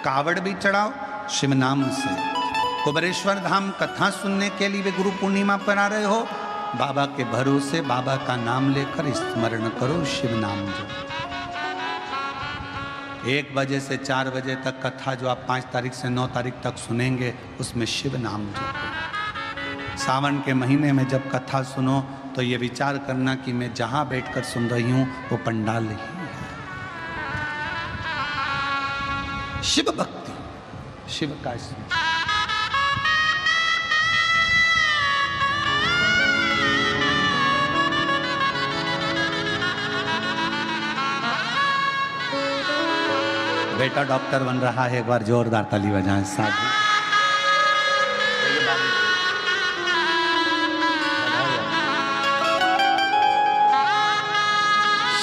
कावड़ भी चढ़ाओ शिव नाम से। कुबरेश्वर धाम कथा सुनने के लिए भी गुरु पूर्णिमा पर आ रहे हो, बाबा के भरोसे बाबा का नाम लेकर स्मरण करो, शिव नाम जो। 1 बजे से 4 बजे तक कथा जो आप 5 तारीख से 9 तारीख तक सुनेंगे, उसमें शिव नाम जो। सावन के महीने में जब कथा सुनो तो ये विचार करना कि मैं जहाँ बैठकर सुन रही हूँ वो पंडाल ही है। शिव भक्ति, शिव का स्मरण। बेटा डॉक्टर बन रहा है, एक बार जोरदार ताली बजाएं साथ।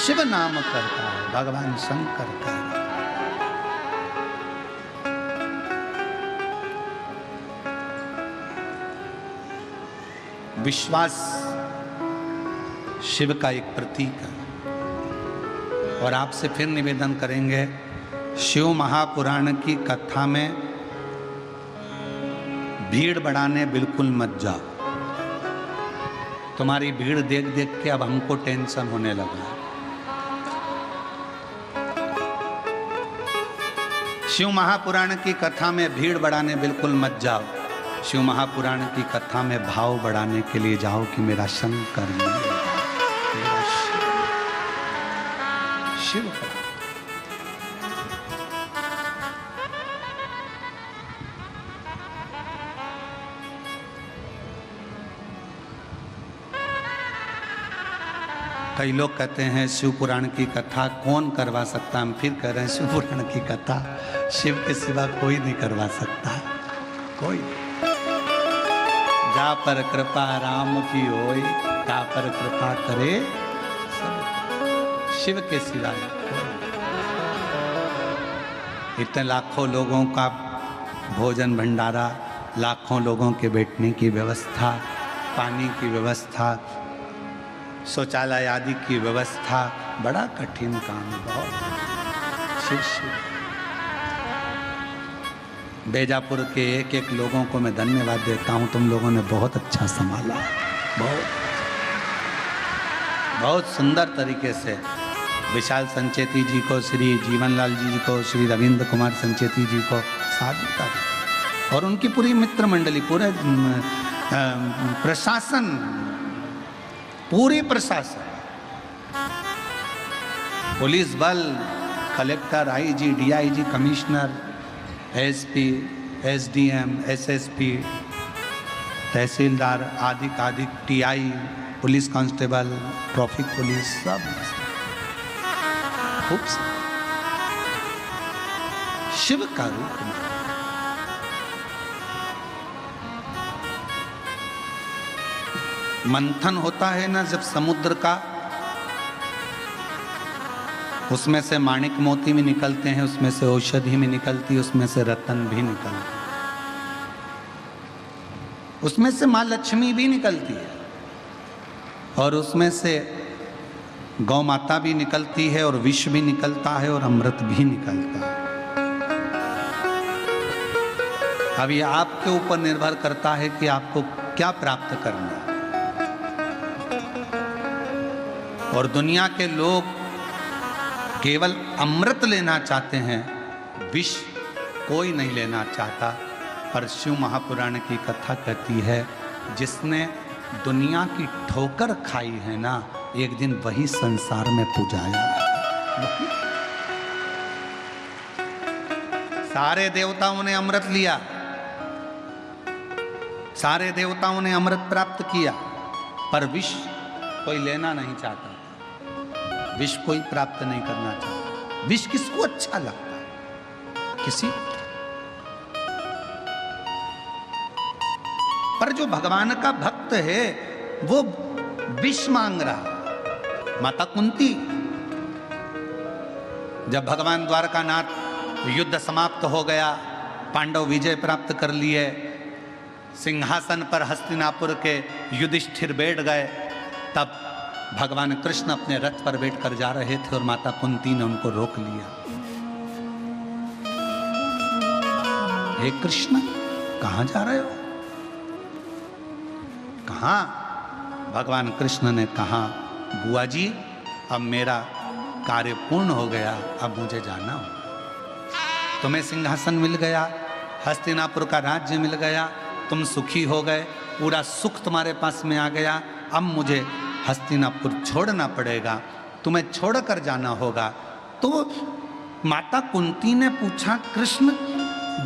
शिव नाम करता है, भगवान शंकर का। विश्वास शिव का एक प्रतीक है। और आपसे फिर निवेदन करेंगे, शिव महापुराण की कथा में भीड़ बढ़ाने बिल्कुल मत जाओ। तुम्हारी भीड़ देख देख के अब हमको टेंशन होने लगा। शिव महापुराण की कथा में भीड़ बढ़ाने बिल्कुल मत जाओ। शिव महापुराण की कथा में भाव बढ़ाने के लिए जाओ कि मेरा शंकर मिलेगा, मेरा शिव का। कई लोग कहते हैं शिव पुराण की कथा कौन करवा सकता। हम फिर कह रहे हैं, शिव पुराण की कथा शिव के सिवा कोई नहीं करवा सकता, कोई। जा पर कृपा राम की होय, जा पर कृपा करे सब। शिव के सिवा इतने लाखों लोगों का भोजन भंडारा, लाखों लोगों के बैठने की व्यवस्था, पानी की व्यवस्था, शौचालय आदि की व्यवस्था, बड़ा कठिन काम है, बहुत। शिव शिव। बेजापुर के एक एक लोगों को मैं धन्यवाद देता हूँ, तुम लोगों ने बहुत अच्छा संभाला, बहुत सुंदर तरीके से। विशाल संचेती जी को, श्री जीवनलाल जी को, श्री रविंद्र कुमार संचेती जी को साधुता और उनकी पूरी मित्र मंडली, पूरे प्रशासन, पूरी प्रशासन, पुलिस बल, collector, IG, DIG, commissioner, SP, SDM, SSP, tehsildar, आदि TI, police constable, traffic police, सब खूब शिव का रूप में। मंथन होता है ना जब समुद्र का, उसमें से माणिक मोती भी निकलते हैं, उसमें से औषधि भी निकलती, उसमें से रतन भी निकलते, उसमें से मां लक्ष्मी भी निकलती है, और उसमें से गौ माता भी निकलती है, और विष भी निकलता है, और अमृत भी निकलता है। अब ये आपके ऊपर निर्भर करता है कि आपको क्या प्राप्त करना है। और दुनिया के लोग केवल अमृत लेना चाहते हैं, विष कोई नहीं लेना चाहता। पर शिव महापुराण की कथा कहती है, जिसने दुनिया की ठोकर खाई है ना, एक दिन वही संसार में पुजाया। सारे देवताओं ने अमृत लिया, सारे देवताओं ने अमृत प्राप्त किया, पर विष कोई लेना नहीं चाहता, विष कोई प्राप्त नहीं करना चाहता। विष किसको अच्छा लगता है? किसी। पर जो भगवान का भक्त है वो विष मांग रहा। माता कुंती, जब भगवान द्वारकानाथ युद्ध समाप्त हो गया, पांडव विजय प्राप्त कर लिए, सिंहासन पर हस्तिनापुर के युधिष्ठिर बैठ गए, तब भगवान कृष्ण अपने रथ पर बैठकर जा रहे थे और माता कुंती ने उनको रोक लिया। हे कृष्ण, कहां जा रहे हो? कहां? भगवान कृष्ण ने कहा, बुआ जी, अब मेरा कार्य पूर्ण हो गया, अब मुझे जाना हो। तुम्हें सिंहासन मिल गया, हस्तिनापुर का राज्य मिल गया, तुम सुखी हो गए, पूरा सुख तुम्हारे पास में आ गया, अब मुझे हस्तिनापुर छोड़ना पड़ेगा, तुम्हें छोड़कर जाना होगा। तो माता कुंती ने पूछा, कृष्ण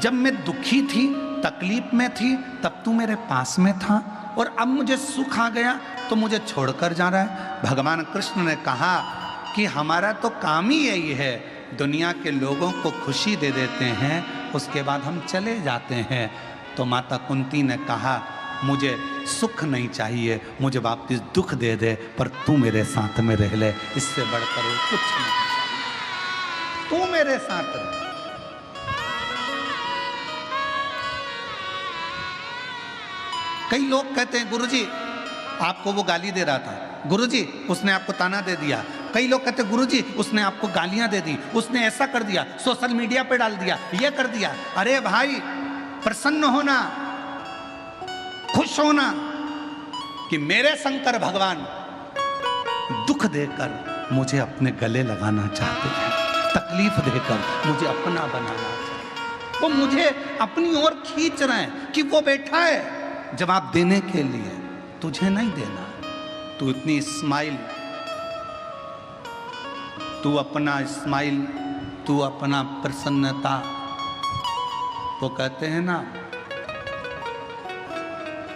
जब मैं दुखी थी, तकलीफ में थी, तब तू मेरे पास में था, और अब मुझे सुख आ गया तो मुझे छोड़कर जा रहा है। भगवान कृष्ण ने कहा कि हमारा तो काम ही यही है, दुनिया के लोगों को खुशी दे देते हैं, उसके बाद हम चले जाते हैं। तो माता कुंती ने कहा, मुझे सुख नहीं चाहिए, मुझे वापस दुख दे दे, पर तू मेरे साथ में रह ले, इससे बढ़कर वो कुछ नहीं चाहिए, तू मेरे साथ रह। कई लोग कहते हैं, गुरुजी आपको वो गाली दे रहा था, गुरुजी उसने आपको ताना दे दिया। कई लोग कहते हैं, गुरुजी उसने आपको गालियां दे दी, उसने ऐसा कर दिया, सोशल मीडिया पे डाल दिया, ये कर दिया। अरे भाई, प्रसन्न होना, खुश होना कि मेरे शंकर भगवान दुख देकर मुझे अपने गले लगाना चाहते हैं, तकलीफ देकर मुझे अपना बनाना चाहते हैं, वो मुझे अपनी ओर खींच रहे हैं कि वो बैठा है जवाब देने के लिए, तुझे नहीं देना। तू इतनी स्माइल, तू अपना स्माइल, तू अपना प्रसन्नता, वो कहते हैं ना,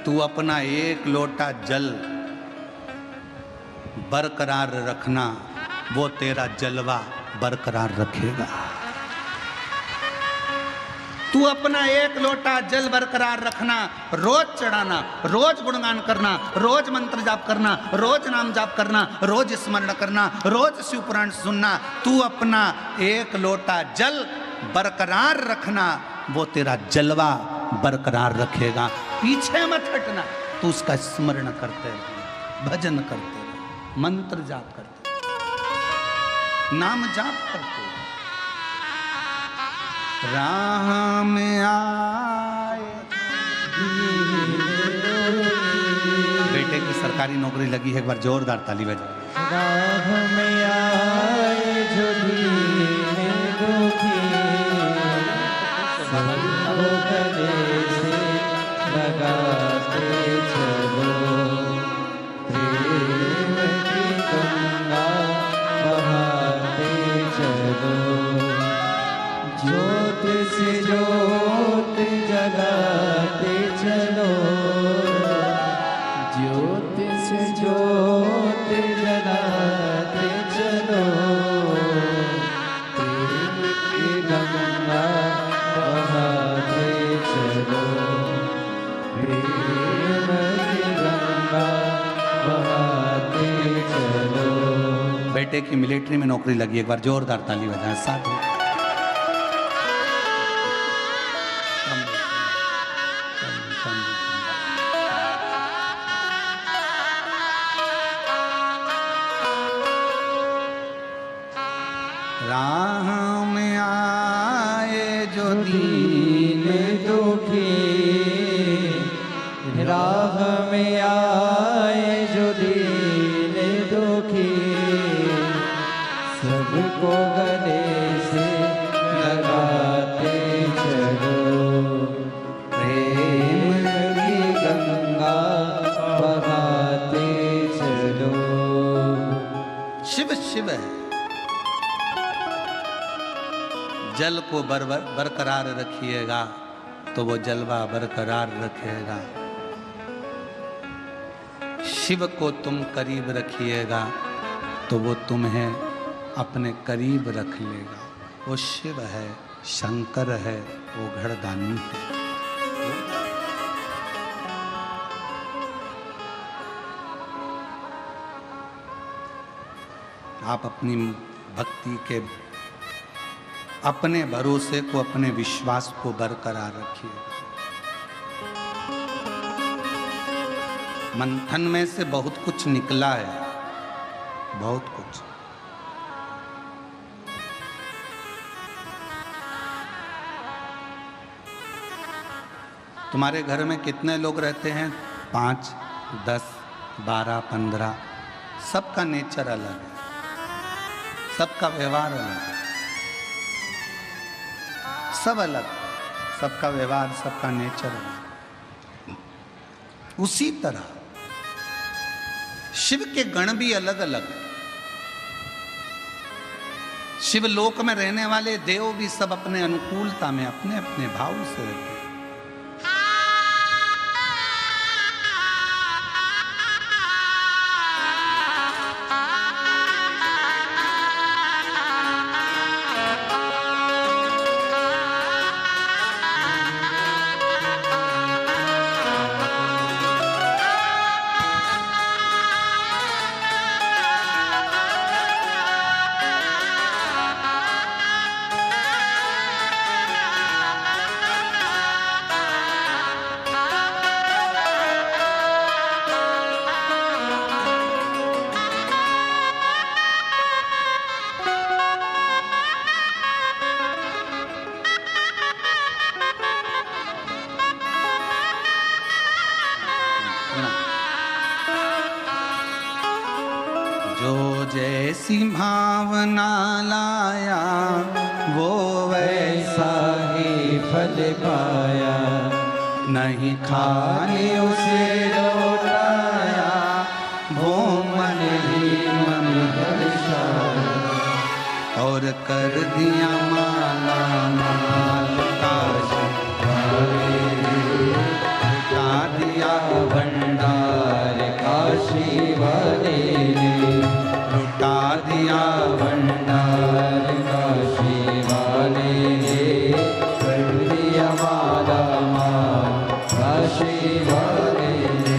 तू अपना एक लोटा जल बरकरार रखना, वो तेरा जलवा बरकरार रखेगा। तू अपना एक लोटा जल बरकरार रखना, रोज चढ़ाना, रोज गुणगान करना, रोज मंत्र जाप करना, रोज नाम जाप करना, रोज स्मरण करना, रोज शिव पुराण सुनना। तू अपना एक लोटा जल बरकरार रखना, वो तेरा जलवा बरकरार रखेगा। पीछे मत हटना, तू उसका स्मरण करते रहे, भजन करते रहे, मंत्र जाप करते रहे, नाम जाप करते रहे। राह में आए, बेटे की सरकारी नौकरी लगी है, एक बार जोरदार ताली बजाओ। राह में आए जो दीन दुखी, सबको गले से लगाते चलो, प्रेम की गंगा बहाते चलो, ज्योत से ज्योत जगाते चलो, ज्योत से ज्योत जगाते चलो, प्रेम की गंगा बहाते चलो, प्रेम की गंगा बहाते चलो। बेटे की मिलिट्री में नौकरी लगी, एक बार जोरदार ताली बजाएं साथ। राह में आए जो दीन दुखी, राह में आए जो दीन दुखी, सबको गले से लगाते चलो, प्रेम की गंगा बहाते चलो। शिव शिव है, जल को बरकरार रखिएगा तो वो जलवा बरकरार रखेगा। शिव को तुम करीब रखिएगा तो वो तुम्हें अपने करीब रख लेगा। वो शिव है, शंकर है, वो घड़दानी है। आप अपनी भक्ति के, अपने भरोसे को, अपने विश्वास को बरकरार रखिए। मंथन में से बहुत कुछ निकला है, बहुत कुछ। तुम्हारे घर में कितने लोग रहते हैं? 5, 10, 12, 15। सबका नेचर अलग है, सबका व्यवहार अलग है, सब अलग, सबका व्यवहार, सबका नेचर अलग। उसी तरह शिव के गण भी अलग अलग। शिवलोक में रहने वाले देव भी सब अपने अनुकूलता में अपने अपने भाव से रहते हैं। जो जैसी भावना लाया वो वैसा ही फल पाया, नहीं खाली उसे लौटाया वो मन ही मन हर्षाया और कर दिया माला माल काश लुटा दिया भंडार काशी वाले ने, लुटा दिया भंडार काशी वाले ने, कर दिया माला माल काशी वाले ने,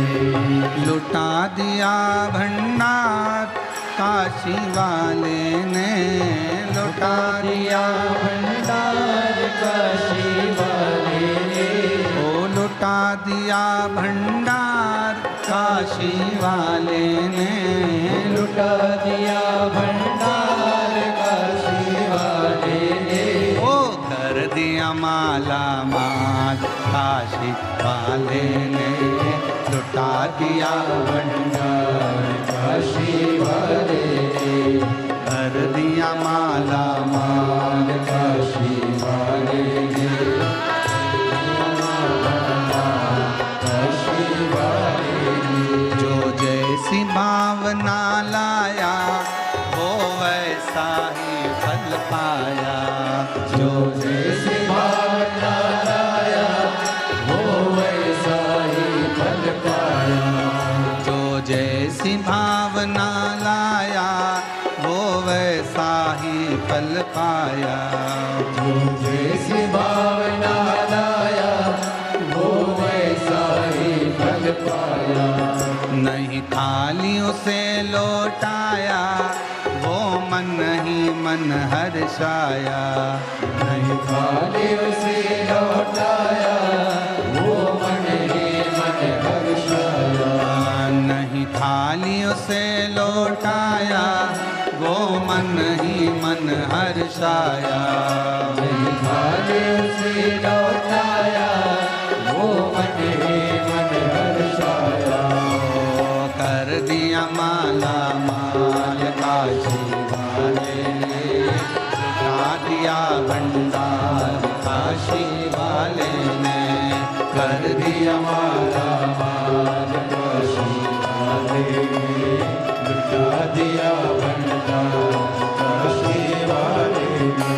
लुटा दिया भंडार काशी वाले ने, लुटा दिया भंडार काशी वाले ने, ओ लुटा दिया भंडार काशी वाले ने, लुटा दिया भंडार काशी वाले ने, ओ कर दिया माला माल काशी वाले ने, लुटा दिया भंडार काशी वाले ने, कर दिया माला माल काशी वाले ने, काशी वाले ने, जो जैसी भावना लाया वो वैसा ही फल पाया, जो जैसे भावना लाया वो वैसा ही फल पाया, जो जैसी भावना लाया वो वैसा ही फल पाया, जो जैसी भावना लाया वो वैसा ही फल पाया, नहीं खाली उसे लौटाया वो मन ही मन हर्षाया, नहीं खाली उसे लौटाया वो मन ही मन हर्षाया, नहीं खाली उसे लौटाया वो मन ही मन हर्षाया, नहीं खाली उसे लौटाया वो मन ही मन हर्षाया, कर दिया माला माल काशी वाले ने, लुटा दिया भंडार काशी वाले ने, कर दिया माला माल काशी वाले ने, लुटा दिया भंडार काशी वाले ने,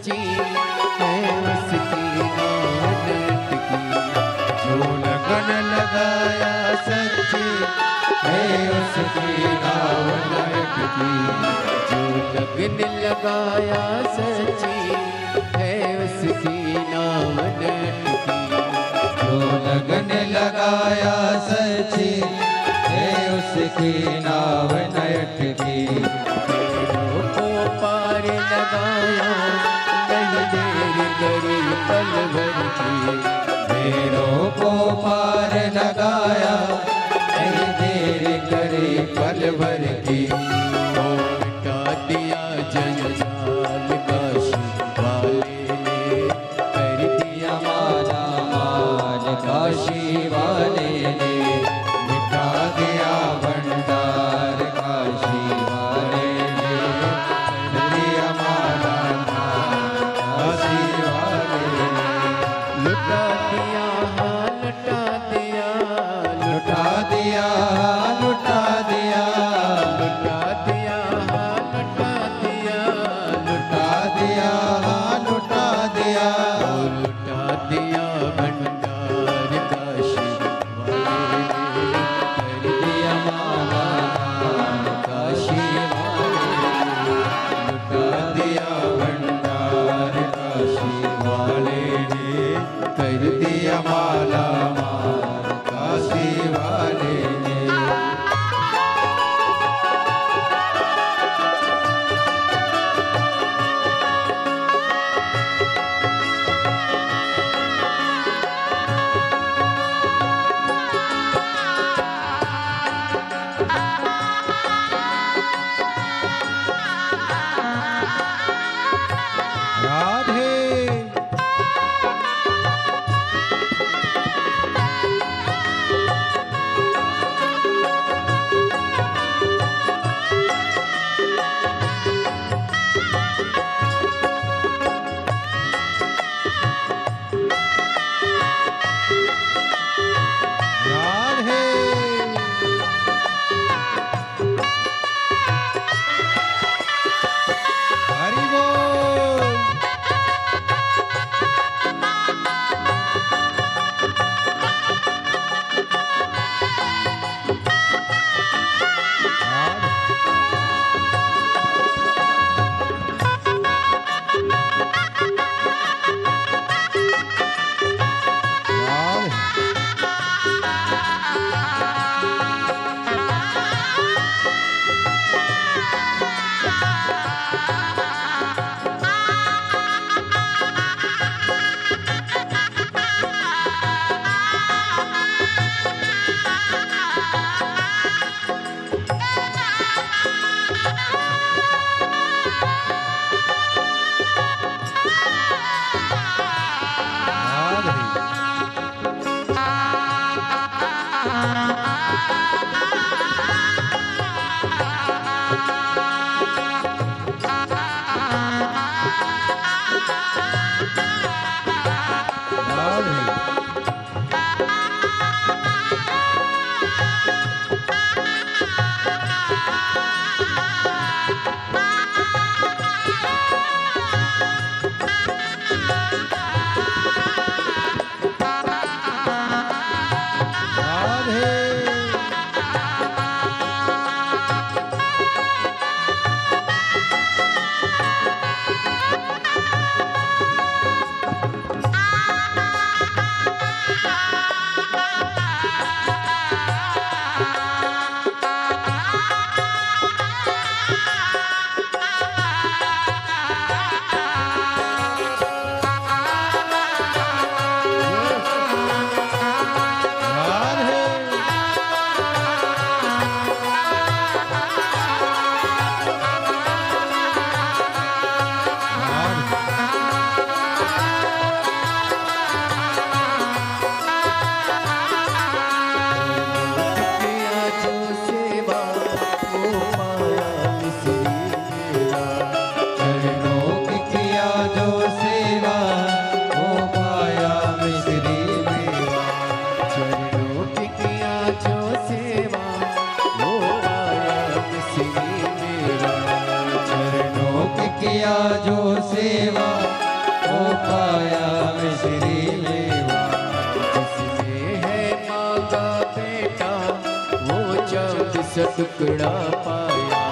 सच्ची है उसकी नाम अटकी। जो लगन लगाया सच्ची है उसकी नाव लटकी। जो लगन लगाया सच्ची है उसकी नाम अटकी। जो लगन लगाया सच्ची है उसकी नाव अटकी। बेड़ों को पार लगाया नहीं देर करी पल भर की। बेड़ों को पार लगाया नहीं देर करे पल भर की। वो मिटा दिया जंजाल काशी वाले ने कर दिया माला माल काशी वाले ने मिटा दिया भंडार काशी वाले ने कर दिया माला माल काशी वाले ने लुटा दिया हाँ लुटा दिया लुटा दिया लुटा दिया लुटा दिया हाँ लुटा दिया लुटा दिया लुटा दिया लुटा दिया भंडार काशी वाले ने कर दिया माला माल काशी वाले ने लुटा दिया भंडार काशी वाले ने कर दिया माला माल काशी वाले ने। राधे किया जो सेवा हो पाया मिश्री मेवा। जिसने है मांगा बेटा वो चाँद सा टुकड़ा पाया।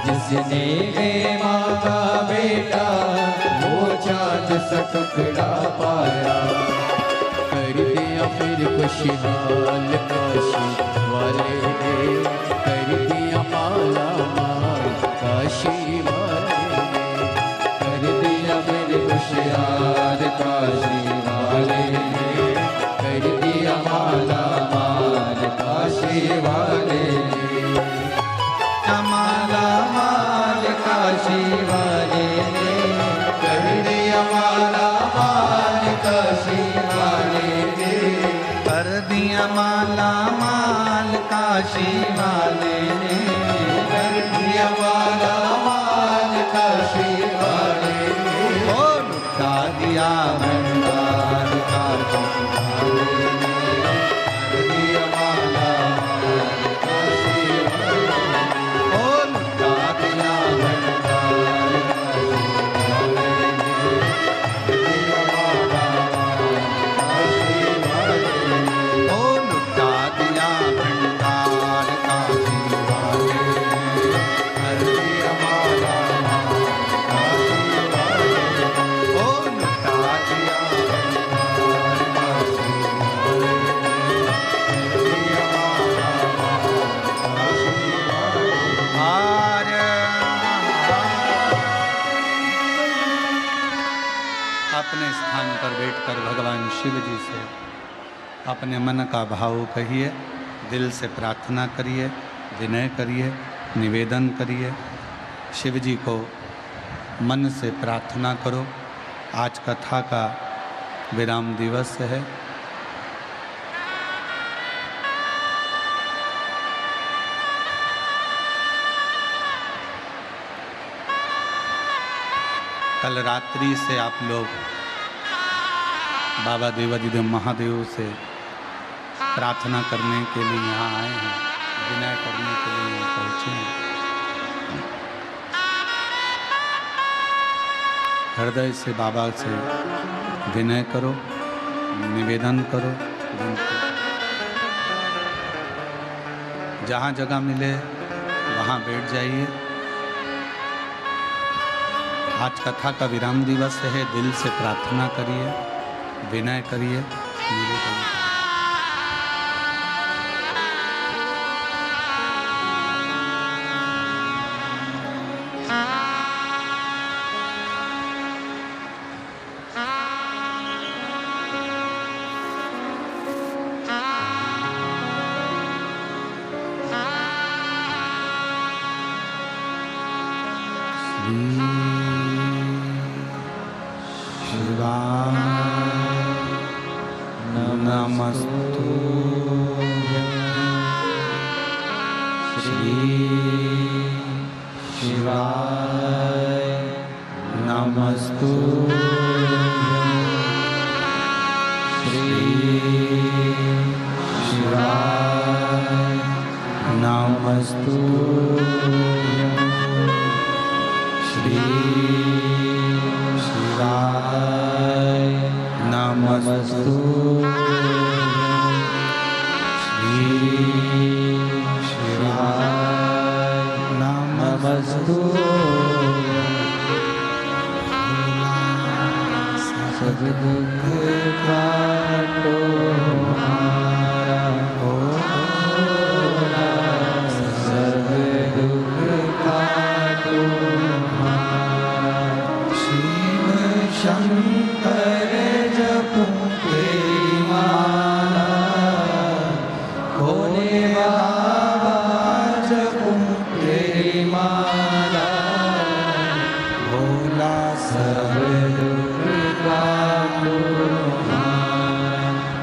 जिसने है मांगा बेटा वो चाँद सा टुकड़ा पाया। कर दिया फिर खुशहाल काशी वाले ने, कर दिया माला माल काशी वाले ने। कर दिया मेरे खुशहाल काशी वाले ने, कर दिया माला माल काशी वाले ने। माला माल काशी वाले ने, कर दिया माला माल काशी वाले ने। कर दिया माला माल काशी वाले ने, कर दिया माला माल काशी वाले ने। ओ लुटा दिया भंडार काशी वाले ने। कर दिया माला माल काशी वाले ने। ओ लुटा दिया भंडार काशी वाले ने। कर दिया माला माल काशी वाले ने। ओ लुटा दिया भंडार काशी वाले ने। कर दिया माला माल काशी वाले ने। ओ लुटा दिया भंडार काशी वाले ने। कर दिया माला माल काशी वाले ने। आर्य। अपने स्थान पर बैठकर भगवान शिव जी से अपने मन का भाव कहिए, दिल से प्रार्थना करिए, विनय करिए, निवेदन करिए। शिव जी को मन से प्रार्थना करो। आज कथा का विराम दिवस है। कल रात्रि से आप लोग बाबा देवादिदेव महादेव से प्रार्थना करने के लिए यहाँ आए हैं, विनय करने के लिए यहाँ पहुँचे हैं। हृदय से बाबा से विनय करो, निवेदन करो, विनती। जहाँ जगह मिले वहाँ बैठ जाइए। आज कथा का विराम दिवस है। दिल से प्रार्थना करिए, विनय करिए, निवेदन करिए।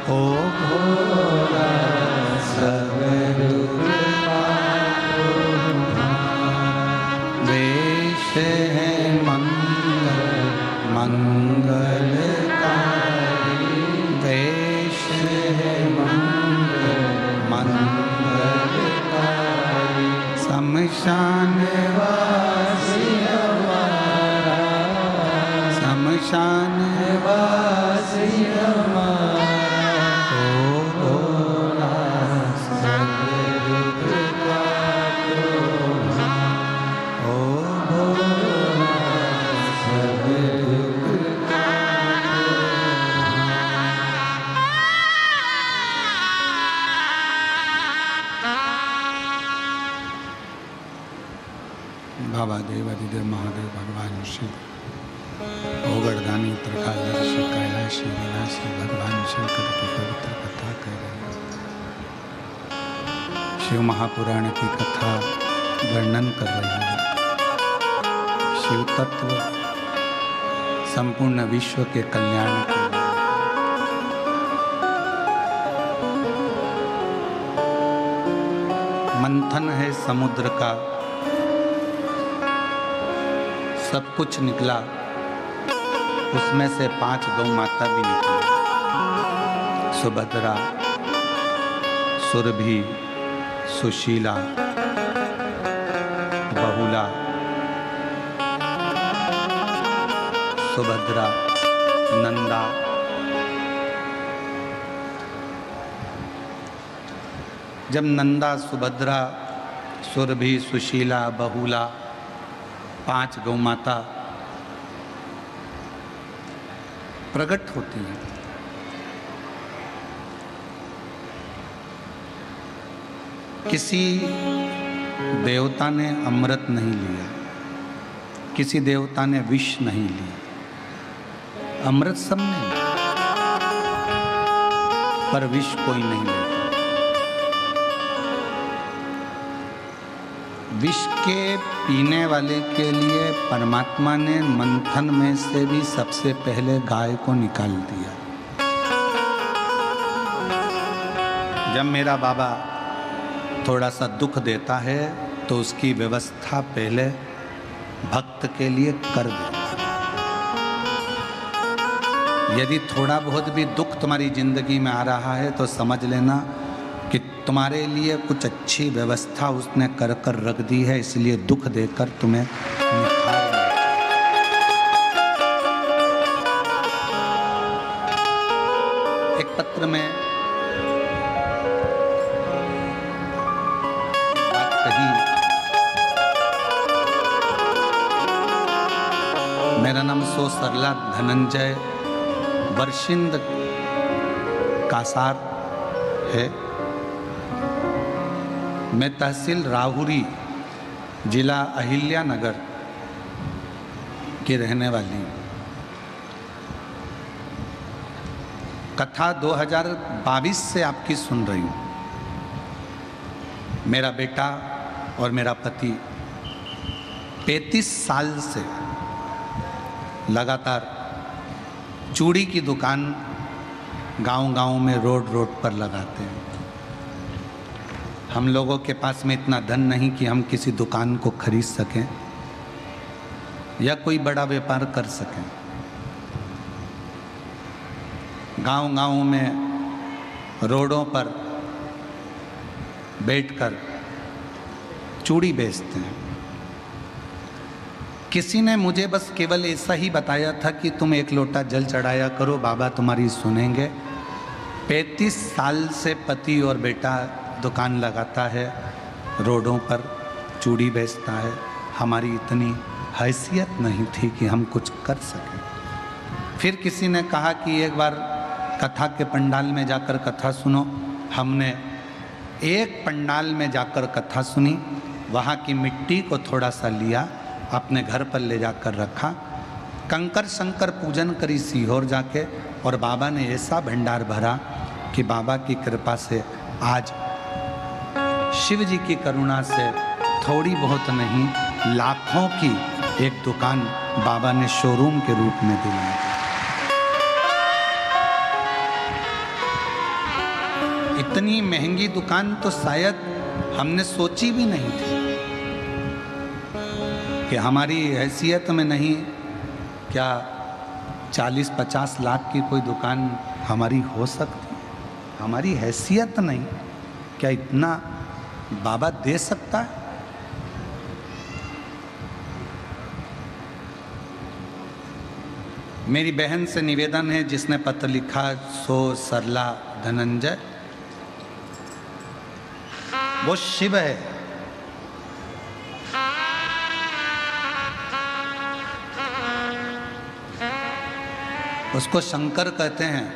ओ वनवासी हमारा ओ भोला सब दुख काटो ओ भोला सब दुख बाबा देव अधिदेव महादेव भगवान शिव ओगड़दानी त्रिकालदर्शी कैलाशी विनाशी भगवान शंकर की पवित्र कथा कह रहे हैं। शिव महापुराण की कथा वर्णन कर रही है। शिव तत्व संपूर्ण विश्व के कल्याण के लिए मंथन है समुद्र का, सब कुछ निकला, उसमें से 5 गौ माता भी निकली। सुभद्रा, सुरभि, सुशीला, बहुला, सुभद्रा, नंदा, जब नंदा, सुभद्रा, सुरभि, सुशीला, बहुला 5 गौ माता प्रकट होती हैं, किसी देवता ने अमृत नहीं लिया, किसी देवता ने विष नहीं लिया। अमृत सबने लिया, पर विष कोई नहीं लेता। विष के पीने वाले के लिए परमात्मा ने मंथन में से भी सबसे पहले गाय को निकाल दिया। जब मेरा बाबा थोड़ा सा दुख देता है तो उसकी व्यवस्था पहले भक्त के लिए कर देता है। यदि थोड़ा बहुत भी दुख तुम्हारी जिंदगी में आ रहा है तो समझ लेना कि तुम्हारे लिए कुछ अच्छी व्यवस्था उसने कर कर रख दी है, इसलिए दुख देकर तुम्हें निखार दिया। एक पत्र में बात कही, मेरा नाम सो सरला धनंजय वर्षिंद कासार है। मैं तहसील राहुरी जिला अहिल्यानगर की रहने वाली हूँ। कथा 2022 से आपकी सुन रही हूँ। मेरा बेटा और मेरा पति 35 साल से लगातार चूड़ी की दुकान गांव-गांव में रोड पर लगाते हैं। हम लोगों के पास में इतना धन नहीं कि हम किसी दुकान को खरीद सकें या कोई बड़ा व्यापार कर सकें। गांव-गांव में रोडों पर बैठकर चूड़ी बेचते हैं। किसी ने मुझे बस केवल ऐसा ही बताया था कि तुम 1 लोटा जल चढ़ाया करो, बाबा तुम्हारी सुनेंगे। 35 साल से पति और बेटा दुकान लगाता है, रोडों पर चूड़ी बेचता है। हमारी इतनी हैसियत नहीं थी कि हम कुछ कर सकें। फिर किसी ने कहा कि एक बार कथा के पंडाल में जाकर कथा सुनो। हमने एक पंडाल में जाकर कथा सुनी, वहाँ की मिट्टी को थोड़ा सा लिया, अपने घर पर ले जाकर रखा, कंकर शंकर पूजन करी सीहोर जाके, और बाबा ने ऐसा भंडार भरा कि बाबा की कृपा से आज शिव जी की करुणा से थोड़ी बहुत नहीं लाखों की एक दुकान बाबा ने शोरूम के रूप में दिलाई। इतनी महंगी दुकान तो शायद हमने सोची भी नहीं थी कि हमारी हैसियत में नहीं, क्या 40-50 लाख की कोई दुकान हमारी हो सकती। हमारी हैसियत नहीं, क्या इतना बाबा दे सकता है। मेरी बहन से निवेदन है, जिसने पत्र लिखा सो सरला धनंजय, वो शिव है। उसको शंकर कहते हैं।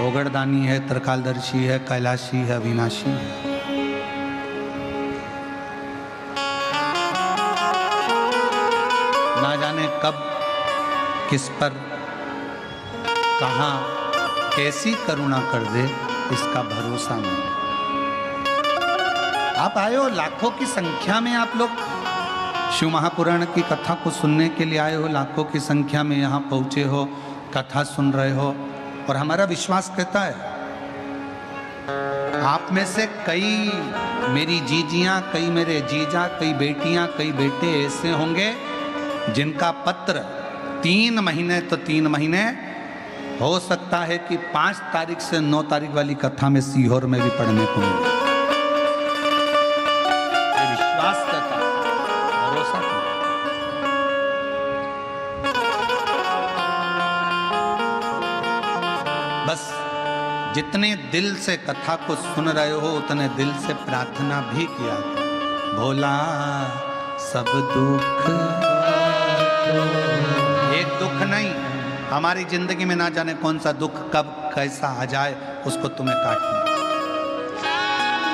ओगड़दानी है, त्रिकालदर्शी है, कैलाशी है, अविनाशी है। ना जाने कब किस पर कहां कैसी करुणा कर दे, इसका भरोसा नहीं। आप आए हो लाखों की संख्या में, आप लोग शिव महापुराण की कथा को सुनने के लिए आए हो, लाखों की संख्या में यहाँ पहुँचे हो, कथा सुन रहे हो। और हमारा विश्वास कहता है आप में से कई मेरी जीजियाँ, कई मेरे जीजा, कई बेटियाँ, कई बेटे ऐसे होंगे जिनका पत्र 3 महीने तो 3 महीने, हो सकता है कि 5 तारीख से 9 तारीख वाली कथा में सीहोर में भी पढ़ने को मिले। विश्वास करता, भरोसा करता। बस जितने दिल से कथा को सुन रहे हो, उतने दिल से प्रार्थना भी किया। भोला सब दुख, एक दुख नहीं, हमारी जिंदगी में ना जाने कौन सा दुख कब कैसा आ जाए, उसको तुम्हें काटना,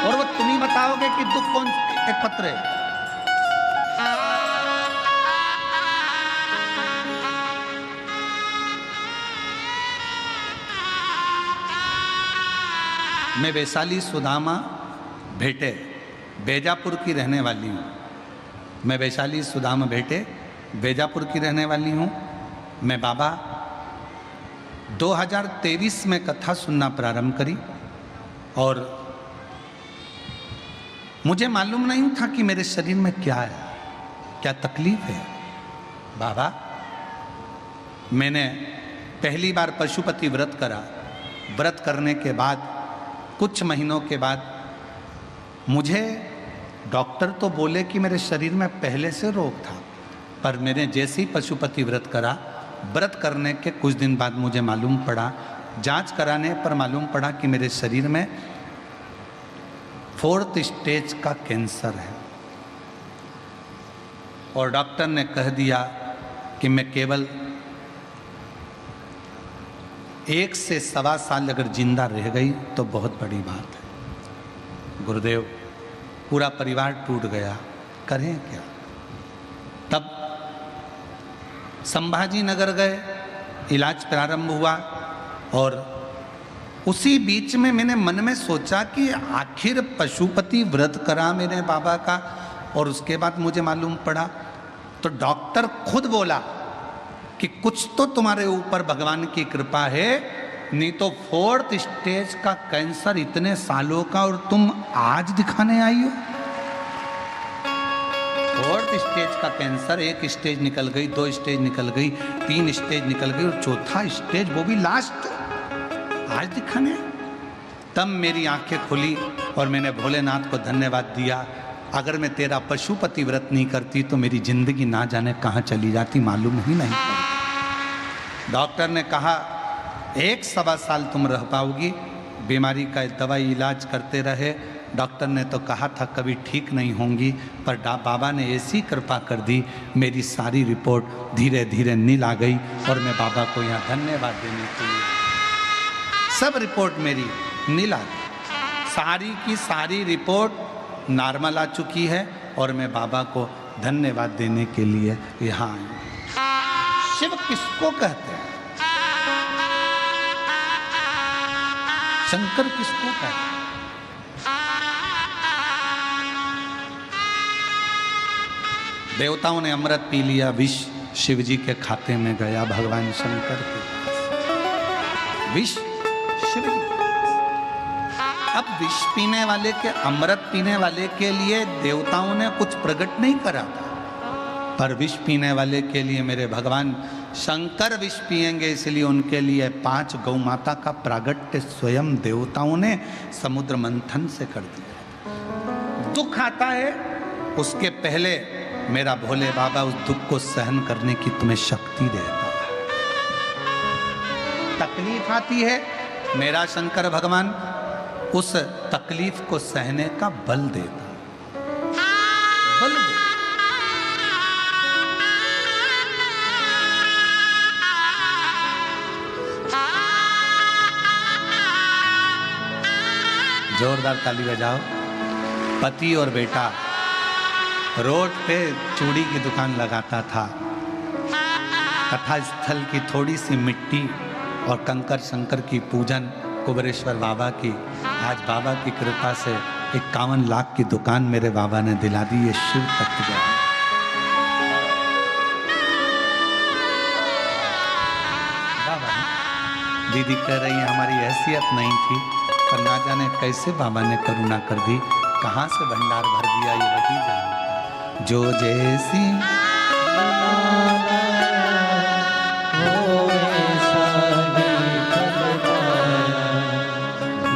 और वो तुम ही बताओगे कि दुख कौन एक पत्र है। मैं वैशाली सुदामा भेटे, बेजापुर की रहने वाली हूँ। मैं वैशाली सुदामा भेटे, बेजापुर की रहने वाली हूँ। मैं बाबा 2023 में कथा सुनना प्रारंभ करी, और मुझे मालूम नहीं था कि मेरे शरीर में क्या है, क्या तकलीफ है। बाबा, मैंने पहली बार पशुपति व्रत करा। व्रत करने के बाद कुछ महीनों के बाद मुझे डॉक्टर तो बोले कि मेरे शरीर में पहले से रोग था, पर मैंने जैसे ही पशुपति व्रत करा, व्रत करने के कुछ दिन बाद मुझे मालूम पड़ा, जांच कराने पर मालूम पड़ा कि मेरे शरीर में 4th स्टेज का कैंसर है। और डॉक्टर ने कह दिया कि मैं केवल 1 से 1.25 साल अगर जिंदा रह गई तो बहुत बड़ी बात है। गुरुदेव, पूरा परिवार टूट गया, करें क्या। तब संभाजी नगर गए, इलाज प्रारंभ हुआ, और उसी बीच में मैंने मन में सोचा कि आखिर पशुपति व्रत करा मेरे बाबा का, और उसके बाद मुझे मालूम पड़ा, तो डॉक्टर खुद बोला कि कुछ तो तुम्हारे ऊपर भगवान की कृपा है, नहीं तो 4th स्टेज का कैंसर इतने सालों का, और तुम आज दिखाने आई हो। 4th स्टेज का कैंसर, 1 स्टेज निकल गई, 2 स्टेज निकल गई, 3 स्टेज निकल गई, और 4था स्टेज, वो भी लास्ट, आज दिखाने। तब मेरी आंखें खुली और मैंने भोलेनाथ को धन्यवाद दिया। अगर मैं तेरा पशुपति व्रत नहीं करती तो मेरी जिंदगी ना जाने कहाँ चली जाती, मालूम ही नहीं पड़ता। डॉक्टर ने कहा 1-1.25 साल तुम रह पाओगी, बीमारी का दवाई इलाज करते रहे। डॉक्टर ने तो कहा था कभी ठीक नहीं होंगी, पर बाबा ने ऐसी कृपा कर दी, मेरी सारी रिपोर्ट धीरे धीरे नील आ गई, और मैं बाबा को यहाँ धन्यवाद देने के लिए, सब रिपोर्ट मेरी नील आ गई, सारी की सारी रिपोर्ट नॉर्मल आ चुकी है, और मैं बाबा को धन्यवाद देने के लिए यहाँ आया। शिव किसको कहते हैं? शंकर किसको कहते हैं? देवताओं ने अमृत पी लिया, विष शिव जी के खाते में गया, भगवान शंकर के पास विष शिव जी। अब विष पीने वाले के, अमृत पीने वाले के लिए देवताओं ने कुछ प्रकट नहीं करा था, पर विष पीने वाले के लिए मेरे भगवान शंकर विष पिएंगे, इसलिए उनके लिए 5 गौ माता का प्रागट्य स्वयं देवताओं ने समुद्र मंथन से कर दिया। दुख आता है, उसके पहले मेरा भोले बाबा उस दुख को सहन करने की तुम्हें शक्ति देता है। तकलीफ आती है, मेरा शंकर भगवान उस तकलीफ को सहने का बल देता, बल देता। जोरदार ताली बजाओ। पति और बेटा रोड पे चूड़ी की दुकान लगाता था। कथा स्थल की थोड़ी सी मिट्टी और कंकर शंकर की पूजन कुबेरेश्वर बाबा की, आज बाबा की कृपा से 51 लाख की दुकान मेरे बाबा ने दिला दी। ये शिव तत्व है। बाबा दीदी कह रही है हमारी हैसियत नहीं थी, पर ना जाने कैसे बाबा ने करुणा कर दी, कहाँ से भंडार भर दिया ये वही जानता। जो जैसी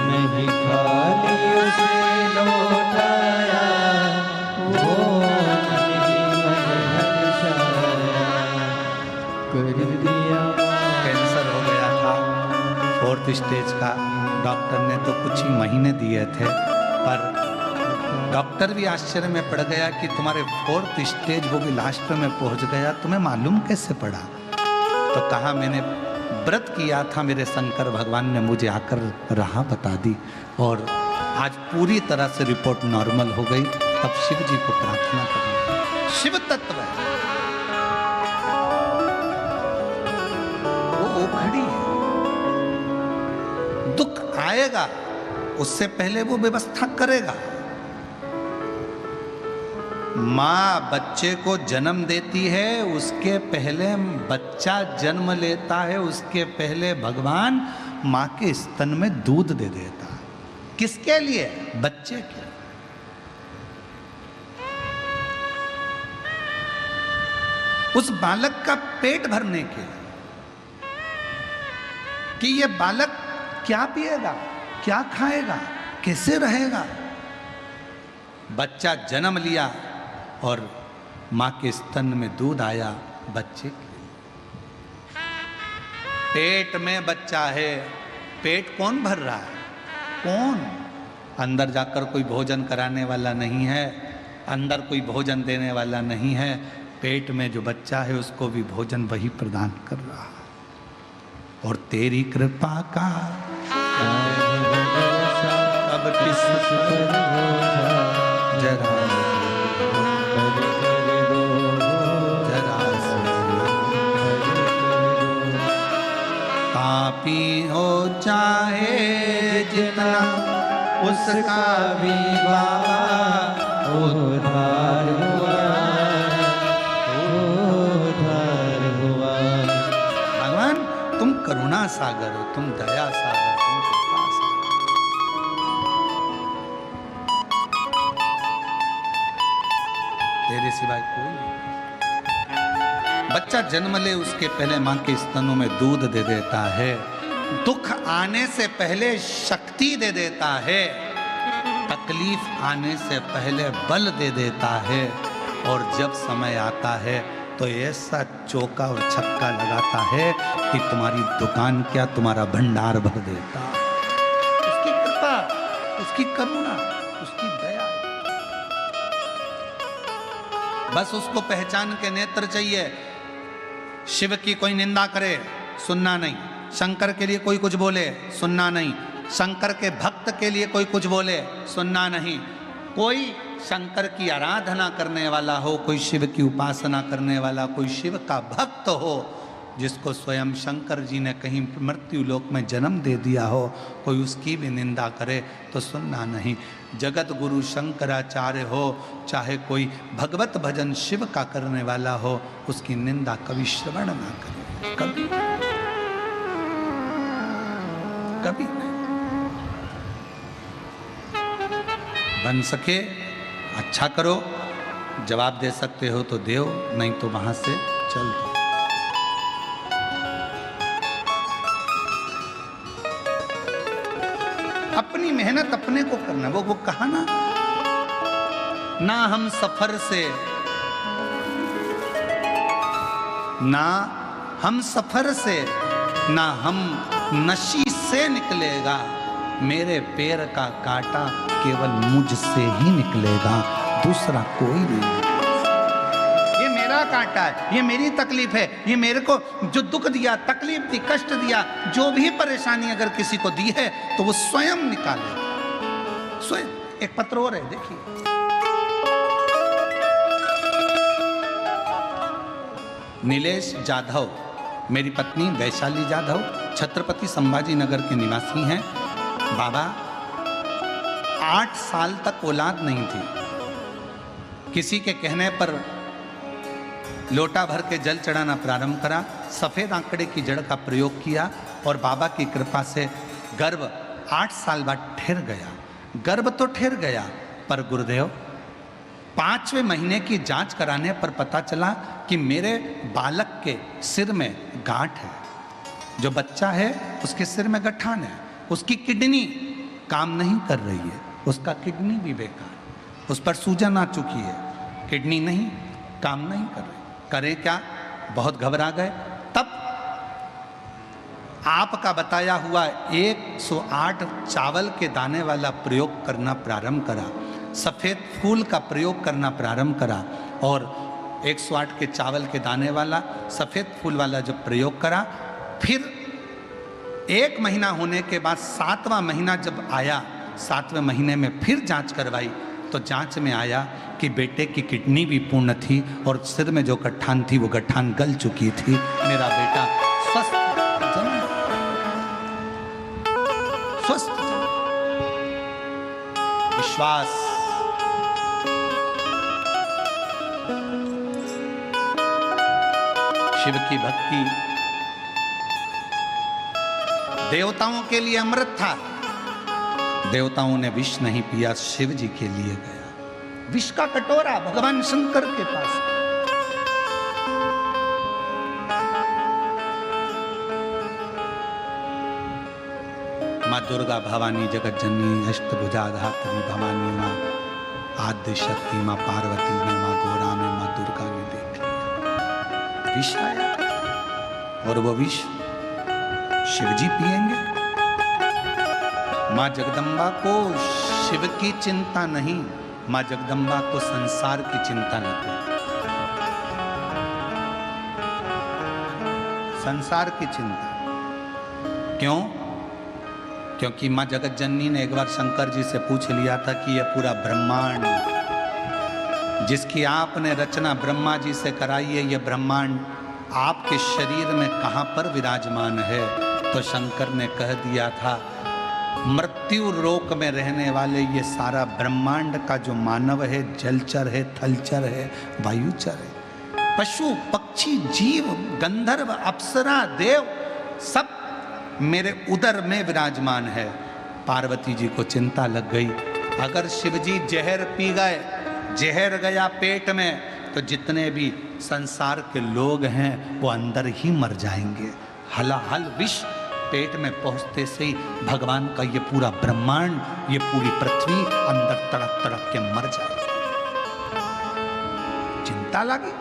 नहीं खाली उसे लौटाया, वो कर दिया। कैंसर हो गया था 4th स्टेज का। डॉक्टर ने तो कुछ ही महीने दिए थे, पर डॉक्टर भी आश्चर्य में पड़ गया कि तुम्हारे 4th स्टेज वो भी लास्ट में पहुंच गया, तुम्हें मालूम कैसे पड़ा? तो कहा मैंने व्रत किया था, मेरे शंकर भगवान ने मुझे आकर राह बता दी और आज पूरी तरह से रिपोर्ट नॉर्मल हो गई। तब शिव जी को प्रार्थना करें। शिव तत्व है वो खड़ी है। दुख आएगा उससे पहले वो व्यवस्था करेगा। माँ बच्चे को जन्म देती है, उसके पहले बच्चा जन्म लेता है, उसके पहले भगवान माँ के स्तन में दूध दे देता है। किसके लिए? बच्चे के। उस बालक का पेट भरने के, कि ये बालक क्या पिएगा, क्या खाएगा, कैसे रहेगा। बच्चा जन्म लिया और माँ के स्तन में दूध आया बच्चे के। पेट में बच्चा है, पेट कौन भर रहा है? कौन? अंदर जाकर कोई भोजन कराने वाला नहीं है, अंदर कोई भोजन देने वाला नहीं है। पेट में जो बच्चा है उसको भी भोजन वही प्रदान कर रहा है। और तेरी कृपा का अब किस जरा पापी हो चाहे जितना, उसका भी बाबा उद्धार हुआ, उद्धार हुआ। भगवान तुम करुणा सागर हो, तुम दया सागर, तुम कृपा सागर। तेरे सिवाय कोई नहीं। बच्चा जन्म ले उसके पहले माँ के स्तनों में दूध दे देता है, दुख आने से पहले शक्ति दे देता है, तकलीफ आने से पहले बल दे देता है, और जब समय आता है तो ऐसा चौका और छक्का लगाता है कि तुम्हारी दुकान क्या तुम्हारा भंडार भर देता। उसकी कृपा, उसकी करुणा, उसकी दया। बस उसको पहचान के नेत्र चाहिए। शिव की कोई निंदा करे सुनना नहीं, शंकर के लिए कोई कुछ बोले सुनना नहीं, शंकर के भक्त के लिए कोई कुछ बोले सुनना नहीं। कोई शंकर की आराधना करने वाला हो, कोई शिव की उपासना करने वाला, कोई शिव का भक्त हो, जिसको स्वयं शंकर जी ने कहीं मृत्यु लोक में जन्म दे दिया हो, कोई उसकी भी निंदा करे तो सुनना नहीं। जगत गुरु शंकराचार्य हो, चाहे कोई भगवत भजन शिव का करने वाला हो, उसकी निंदा कभी श्रवण ना करे, कभी कभी नहीं। बन सके अच्छा करो, जवाब दे सकते हो तो दो, नहीं तो वहां से चल दो। अपनी मेहनत अपने को करना। वो कहा ना हम सफर से, ना हम सफर से, ना हम नशी से निकलेगा, मेरे पैर का कांटा केवल मुझसे ही निकलेगा, दूसरा कोई नहीं। ये मेरा कांटा है, ये मेरी तकलीफ है, ये मेरे को जो दुख दिया, तकलीफ दी, कष्ट दिया, जो भी परेशानी अगर किसी को दी है तो वो स्वयं निकाले, स्वयं। एक पत्र और है, देखिए। नीलेश जाधव, मेरी पत्नी वैशाली जाधव छत्रपति संभाजी नगर के निवासी हैं। बाबा 8 साल तक औलाद नहीं थी। किसी के कहने पर लोटा भर के जल चढ़ाना प्रारंभ करा, सफेद आंकड़े की जड़ का प्रयोग किया और बाबा की कृपा से गर्भ 8 साल बाद ठहर गया। गर्भ तो ठहर गया, पर गुरुदेव 5वें महीने की जांच कराने पर पता चला कि मेरे बालक के सिर में गांठ है। जो बच्चा है उसके सिर में गठान है, उसकी किडनी काम नहीं कर रही है, उसका किडनी भी बेकार, उस पर सूजन आ चुकी है, किडनी नहीं काम नहीं कर रही। करें क्या? बहुत घबरा गए। तब आपका बताया हुआ 108 चावल के दाने वाला प्रयोग करना प्रारंभ करा, सफ़ेद फूल का प्रयोग करना प्रारंभ करा और 108 के चावल के दाने वाला सफ़ेद फूल वाला जब प्रयोग करा, फिर 1 महीना होने के बाद 7वां महीना जब आया, 7वें महीने में फिर जांच करवाई तो जांच में आया कि बेटे की किडनी भी पूर्ण थी और सिर में जो गठान थी वो गठान गल चुकी थी। मेरा बेटा स्वस्थ स्वस्थ। विश्वास, शिव की भक्ति देवताओं के लिए अमृत था। देवताओं ने विष नहीं पिया, शिव जी के लिए गया विष का कटोरा भगवान शंकर के पास। माँ दुर्गा भवानी जगत जननी अष्टभुजा धात्री भवानी माँ आद्य शक्ति माँ पार्वती ने माँ गौरा में माँ दुर्गा ने देख लिया विष आया और वो विष शिवजी पिएंगे। माँ जगदम्बा को शिव की चिंता नहीं, माँ जगदम्बा को संसार की चिंता न थी, संसार की चिंता। क्यों? क्योंकि माँ जगत जननी ने एक बार शंकर जी से पूछ लिया था कि यह पूरा ब्रह्मांड जिसकी आपने रचना ब्रह्मा जी से कराई है, यह ब्रह्मांड आपके शरीर में कहाँ पर विराजमान है? तो शंकर ने कह दिया था, मृत्यु लोक में रहने वाले ये सारा ब्रह्मांड का जो मानव है, जलचर है, थलचर है, वायुचर है, पशु पक्षी जीव गंधर्व अप्सरा देव सब मेरे उदर में विराजमान है। पार्वती जी को चिंता लग गई, अगर शिवजी जहर पी गए, जहर गया पेट में, तो जितने भी संसार के लोग हैं वो अंदर ही मर जाएंगे। हलाहल विष पेट में पहुंचते से ही भगवान का ये पूरा ब्रह्मांड, ये पूरी पृथ्वी अंदर तड़प तड़प के मर जाएगी। चिंता लगी,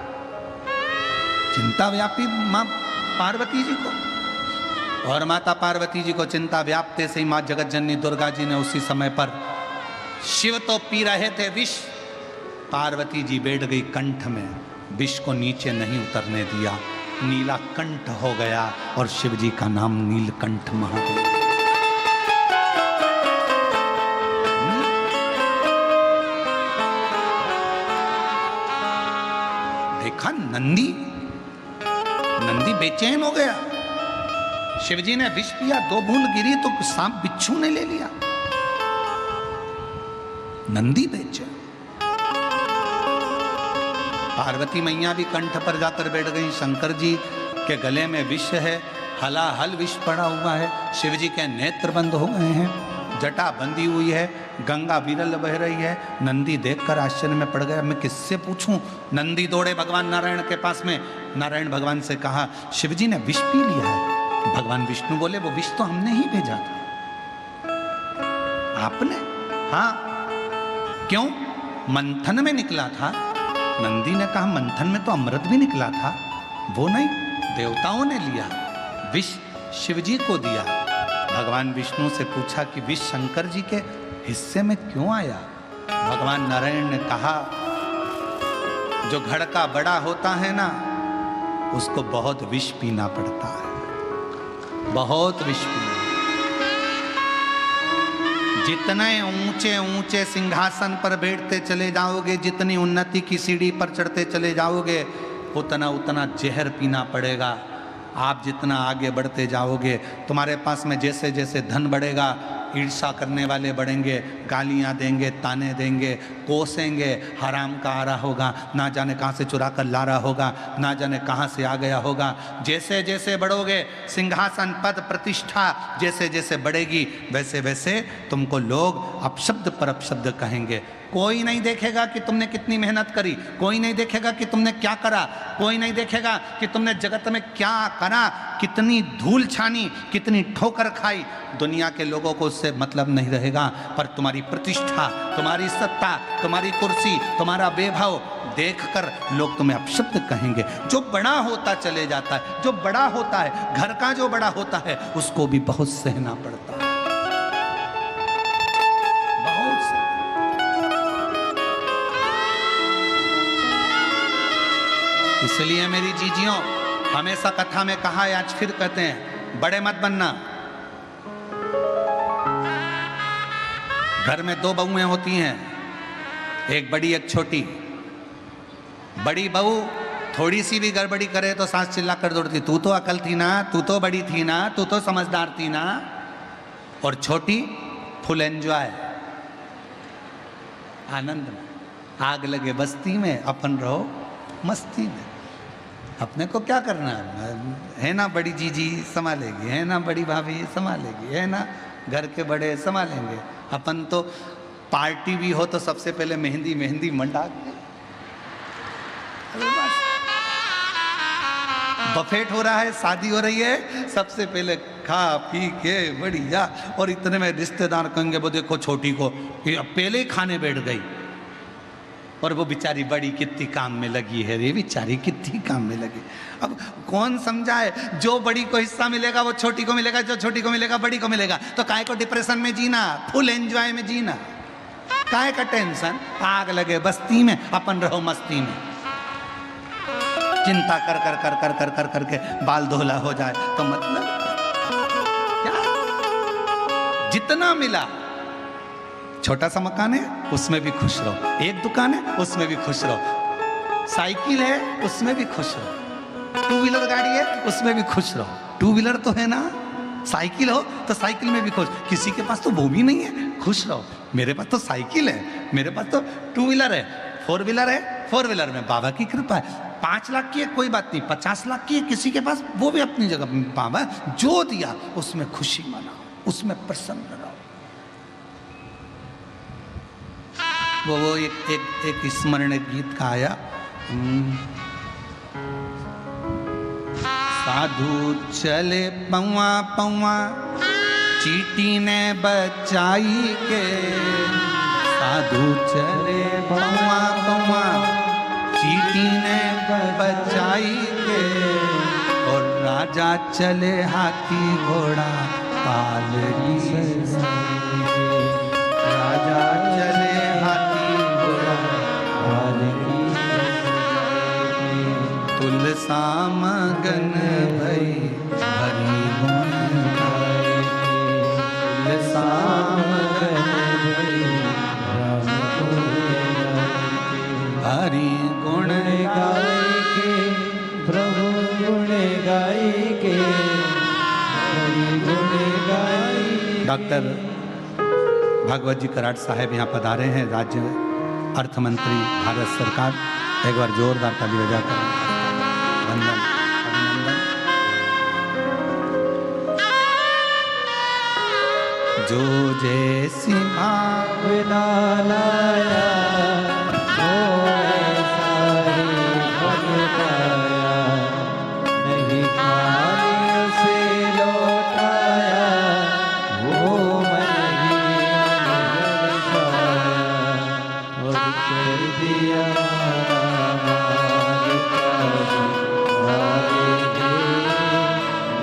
चिंता व्यापी माँ पार्वती जी को, और माता पार्वती जी को चिंता व्यापते से ही माँ जगत जननी दुर्गा जी ने उसी समय पर, शिव तो पी रहे थे विष, पार्वती जी बैठ गई कंठ में, विष को नीचे नहीं उतरने दिया, नीला कंठ हो गया और शिव जी का नाम नीलकंठ महादेव। देखा नंदी, नंदी बेचैन हो गया। शिवजी ने विष पिया, 2 बूंद गिरी तो सांप बिच्छू ने ले लिया। नंदी बेचैन। पार्वती मैया भी कंठ पर जाकर बैठ गई। शंकर जी के गले में विष है, हलाहल विष पड़ा हुआ है। शिव जी के नेत्र बंद हो गए हैं, जटा बंधी हुई है, गंगा विरल बह रही है। नंदी देखकर आश्चर्य में पड़ गया, मैं किससे पूछूं? नंदी दौड़े भगवान नारायण के पास में। नारायण भगवान से कहा, शिव जी ने विष पी लिया है। भगवान विष्णु बोले, वो विष तो हमने ही भेजा था। आपने? हाँ। क्यों? मंथन में निकला था। नंदी ने कहा, मंथन में तो अमृत भी निकला था। वो नहीं, देवताओं ने लिया विष, शिवजी को दिया। भगवान विष्णु से पूछा कि विष शंकर जी के हिस्से में क्यों आया? भगवान नारायण ने कहा, जो घड़ा बड़ा होता है ना, उसको बहुत विष पीना पड़ता है, बहुत विष पीना। जितने ऊंचे ऊंचे सिंहासन पर बैठते चले जाओगे, जितनी उन्नति की सीढ़ी पर चढ़ते चले जाओगे, उतना उतना जहर पीना पड़ेगा। आप जितना आगे बढ़ते जाओगे, तुम्हारे पास में जैसे जैसे धन बढ़ेगा, ईर्ष्या करने वाले बढ़ेंगे, गालियां देंगे, ताने देंगे, कोसेंगे, हराम का आ रहा होगा, ना जाने कहाँ से चुरा कर ला रहा होगा, ना जाने कहाँ से आ गया होगा। जैसे जैसे बढ़ोगे, सिंहासन पद प्रतिष्ठा जैसे जैसे बढ़ेगी, वैसे वैसे तुमको लोग अपशब्द पर अपशब्द कहेंगे। कोई नहीं देखेगा कि तुमने कितनी मेहनत करी, कोई नहीं देखेगा कि तुमने क्या करा, कोई नहीं देखेगा कि तुमने जगत में क्या करा, कितनी धूल छानी, कितनी ठोकर खाई। दुनिया के लोगों को उससे मतलब नहीं रहेगा, पर तुम्हारी प्रतिष्ठा, तुम्हारी सत्ता, तुम्हारी कुर्सी, तुम्हारा वैभव देखकर लोग तुम्हें अपशब्द कहेंगे। जो बड़ा होता चले जाता है, जो बड़ा होता है, घर का जो बड़ा होता है, उसको भी बहुत सहना पड़ता है, बहुत सहना। इसलिए मेरी जीजियों, हमेशा कथा में कहा है, आज फिर कहते हैं, बड़े मत बनना। घर में दो बहुएं होती हैं, एक बड़ी एक छोटी। बड़ी बहू थोड़ी सी भी गड़बड़ी करे तो सास चिल्ला कर दौड़ती, तू तो अकल थी ना, तू तो बड़ी थी ना, तू तो समझदार थी ना। और छोटी फुल एंजॉय, आनंद में, आग लगे बस्ती में, अपन रहो मस्ती में। अपने को क्या करना है ना, बड़ी जीजी संभालेगी, है ना बड़ी भाभी संभालेगी, है ना घर के बड़े संभालेंगे। अपन तो पार्टी भी हो तो सबसे पहले मेहंदी मेहंदी मंडा के, बफेट हो रहा है, शादी हो रही है, सबसे पहले खा पी के बढ़िया। और इतने में रिश्तेदार कहेंगे, वो देखो छोटी को पहले ही खाने बैठ गई, और वो बेचारी बड़ी कितनी काम में लगी है, ये बेचारी कितनी काम में लगी। अब कौन समझाए, जो बड़ी को हिस्सा मिलेगा वो छोटी को मिलेगा, जो छोटी को मिलेगा बड़ी को मिलेगा। तो काहे को डिप्रेशन में जीना, फुल एंजॉय में जीना, काहे का टेंशन। आग लगे बस्ती में, अपन रहो मस्ती में। चिंता कर कर कर कर कर कर करके बाल धोला हो जाए तो मतलब क्या। जितना मिला, छोटा सा मकान है उसमें भी खुश रहो, एक दुकान है उसमें भी खुश रहो, साइकिल है उसमें भी खुश रहो, टू व्हीलर गाड़ी है उसमें भी खुश रहो। टू व्हीलर तो है ना, साइकिल हो तो साइकिल में भी खुश। किसी के पास तो वो भी नहीं है, खुश रहो। मेरे पास तो साइकिल है, मेरे पास तो टू व्हीलर है, फोर व्हीलर है, फोर व्हीलर में बाबा की कृपा है। 5 लाख की है कोई बात नहीं, 50 लाख की है किसी के पास, वो भी अपनी जगह। बाबा जो दिया उसमें खुशी मनाओ, उसमें प्रसन्न रहो। वो एक स्मरण गीत का आया, साधु चले पौआ पौआ चीटी ने बचाई के, साधु चले पौआ पौआ चीटी ने बचाई के, और राजा चले हाथी घोड़ा पालकी से, राजा चले हाथी घोड़ा पालकी से, तुलसा मगन भई हरि गुण गाए, तुलसा मगन भई हरि गुण गाय के, प्रभु गुण गाय के, हरि गुण गाय। डॉक्टर भागवत जी कराड़ साहब यहाँ पधारे हैं, राज्य अर्थ मंत्री भारत सरकार। एक बार जोरदार ताली बजाकर वंदन अभिनंदन। जो जैसी भावना लाया, वो ऐसा ही बन पाया, नहीं खाने से लौटाया, वो मन ही नजर पाया, और कर दिया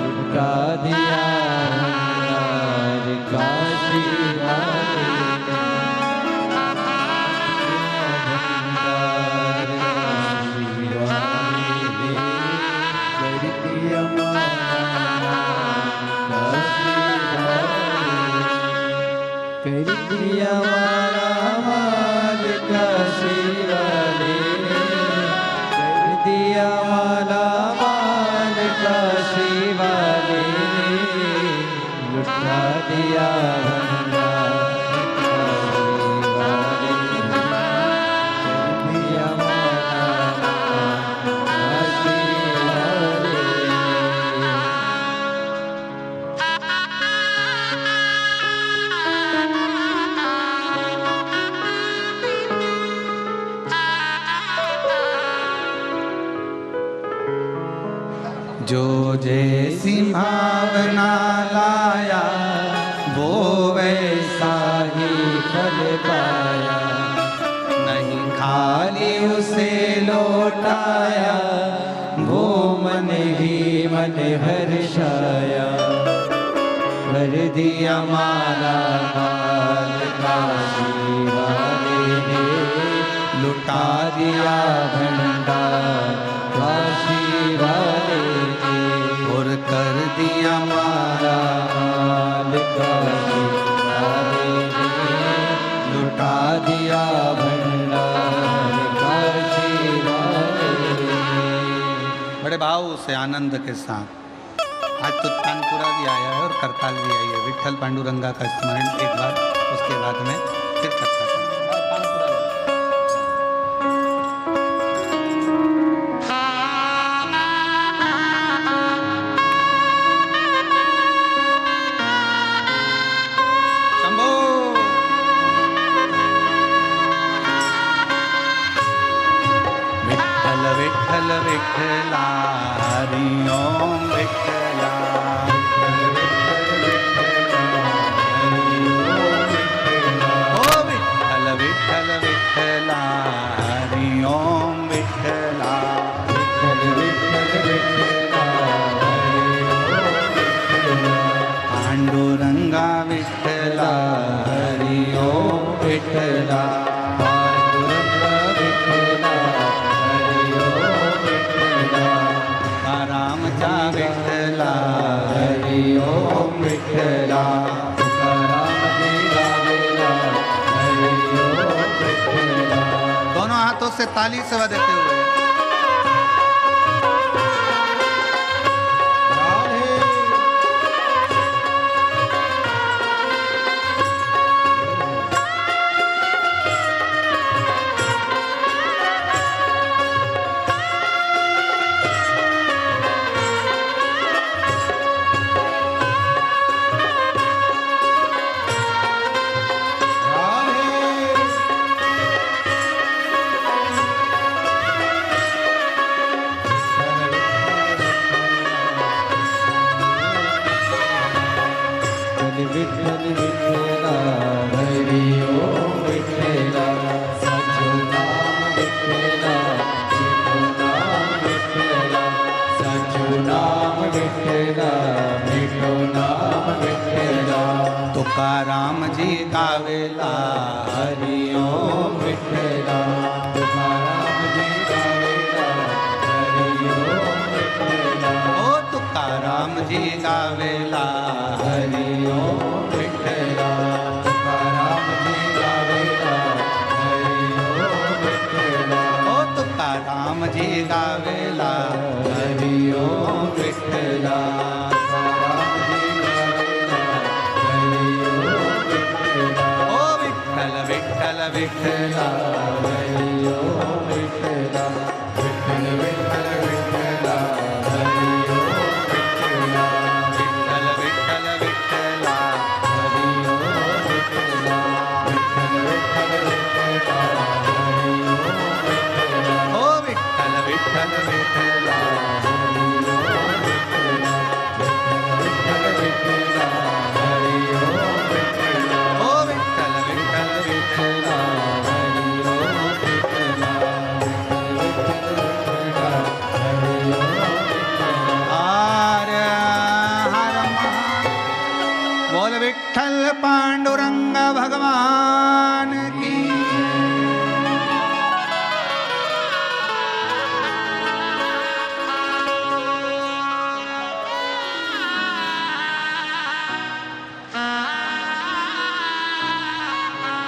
लुटा दिया कर दिया माला माल का सेवा ले कर दिया माला माल का सेवा ले लुटा दिया जो जैसी भावना लाया वो वैसा ही फल पाया, नहीं खाली उसे लौटाया वो मन ही मन हर्षाया। कर दिया माला माल का सेवा ले लुटा दिया भंडार काशी वाले और कर दिया माला माल का सेवा ले लुटा दिया भंडार काशी वाले। बड़े भाव से आनंद के साथ आज तो तानपुरा भी आया है और करताल भी आई है। विठल पांडुरंगा का स्मरण एक बार, उसके बाद में फिर करताल। विठ्ठल विठ्ठला हरि ओम विठ्ठला ओ विठ्ठल विठ्ठल विठ्ठला हरि ओम विठ्ठला पांडुरंगा विठ्ठला हरि ओम विठ्ठला विठ्ठला हरि ओम विठ्ठला दोनों हाथों से ताली सेवा देते हुए विठ्ठल विठ्ठला हरि ओम विठ्ठला सचो नाम विठ्ठला सचो नाम विठ्ठला मिठो नाम विठ्ठला। तुकाराम जी गावेला हरि ओम विठ्ठला तुकाराम जी गावेला हरि ओम विठ्ठला ओ तुकाराम जी गावेला हरि ओम विठ्ठला तुकाराम जी गावेला हरि ओम विठ्ठला ओ तुकाराम जी गावेला हरि ओम विठ्ठला तुकाराम जी गावेला हरि ओम विठ्ठला ओ विठ्ठल विठ्ठल विठ्ठला हरि ओम विठ्ठला विठ्ठल विठ्ठल विठ्ठला हरि ओम विठ्ठला विठ्ठल विठ्ठल विठ्ठला हरि ओम विठ्ठला विठ्ठल विठ्ठल विठ्ठला हरि ओम विठ्ठला ओ विठ्ठल विठ्ठल विठ्ठला हरि ओम विठ्ठला विठ्ठल विठ्ठल विठ्ठला हरि ओम विठ्ठला ओ विठ्ठल विठ्ठल विठ्ठला हरि ओम विठ्ठला विठ्ठल विठ्ठल हरि ओम विठ्ठला। आर्य हर बोल विठ्ठल पांडुरंग भगवान की।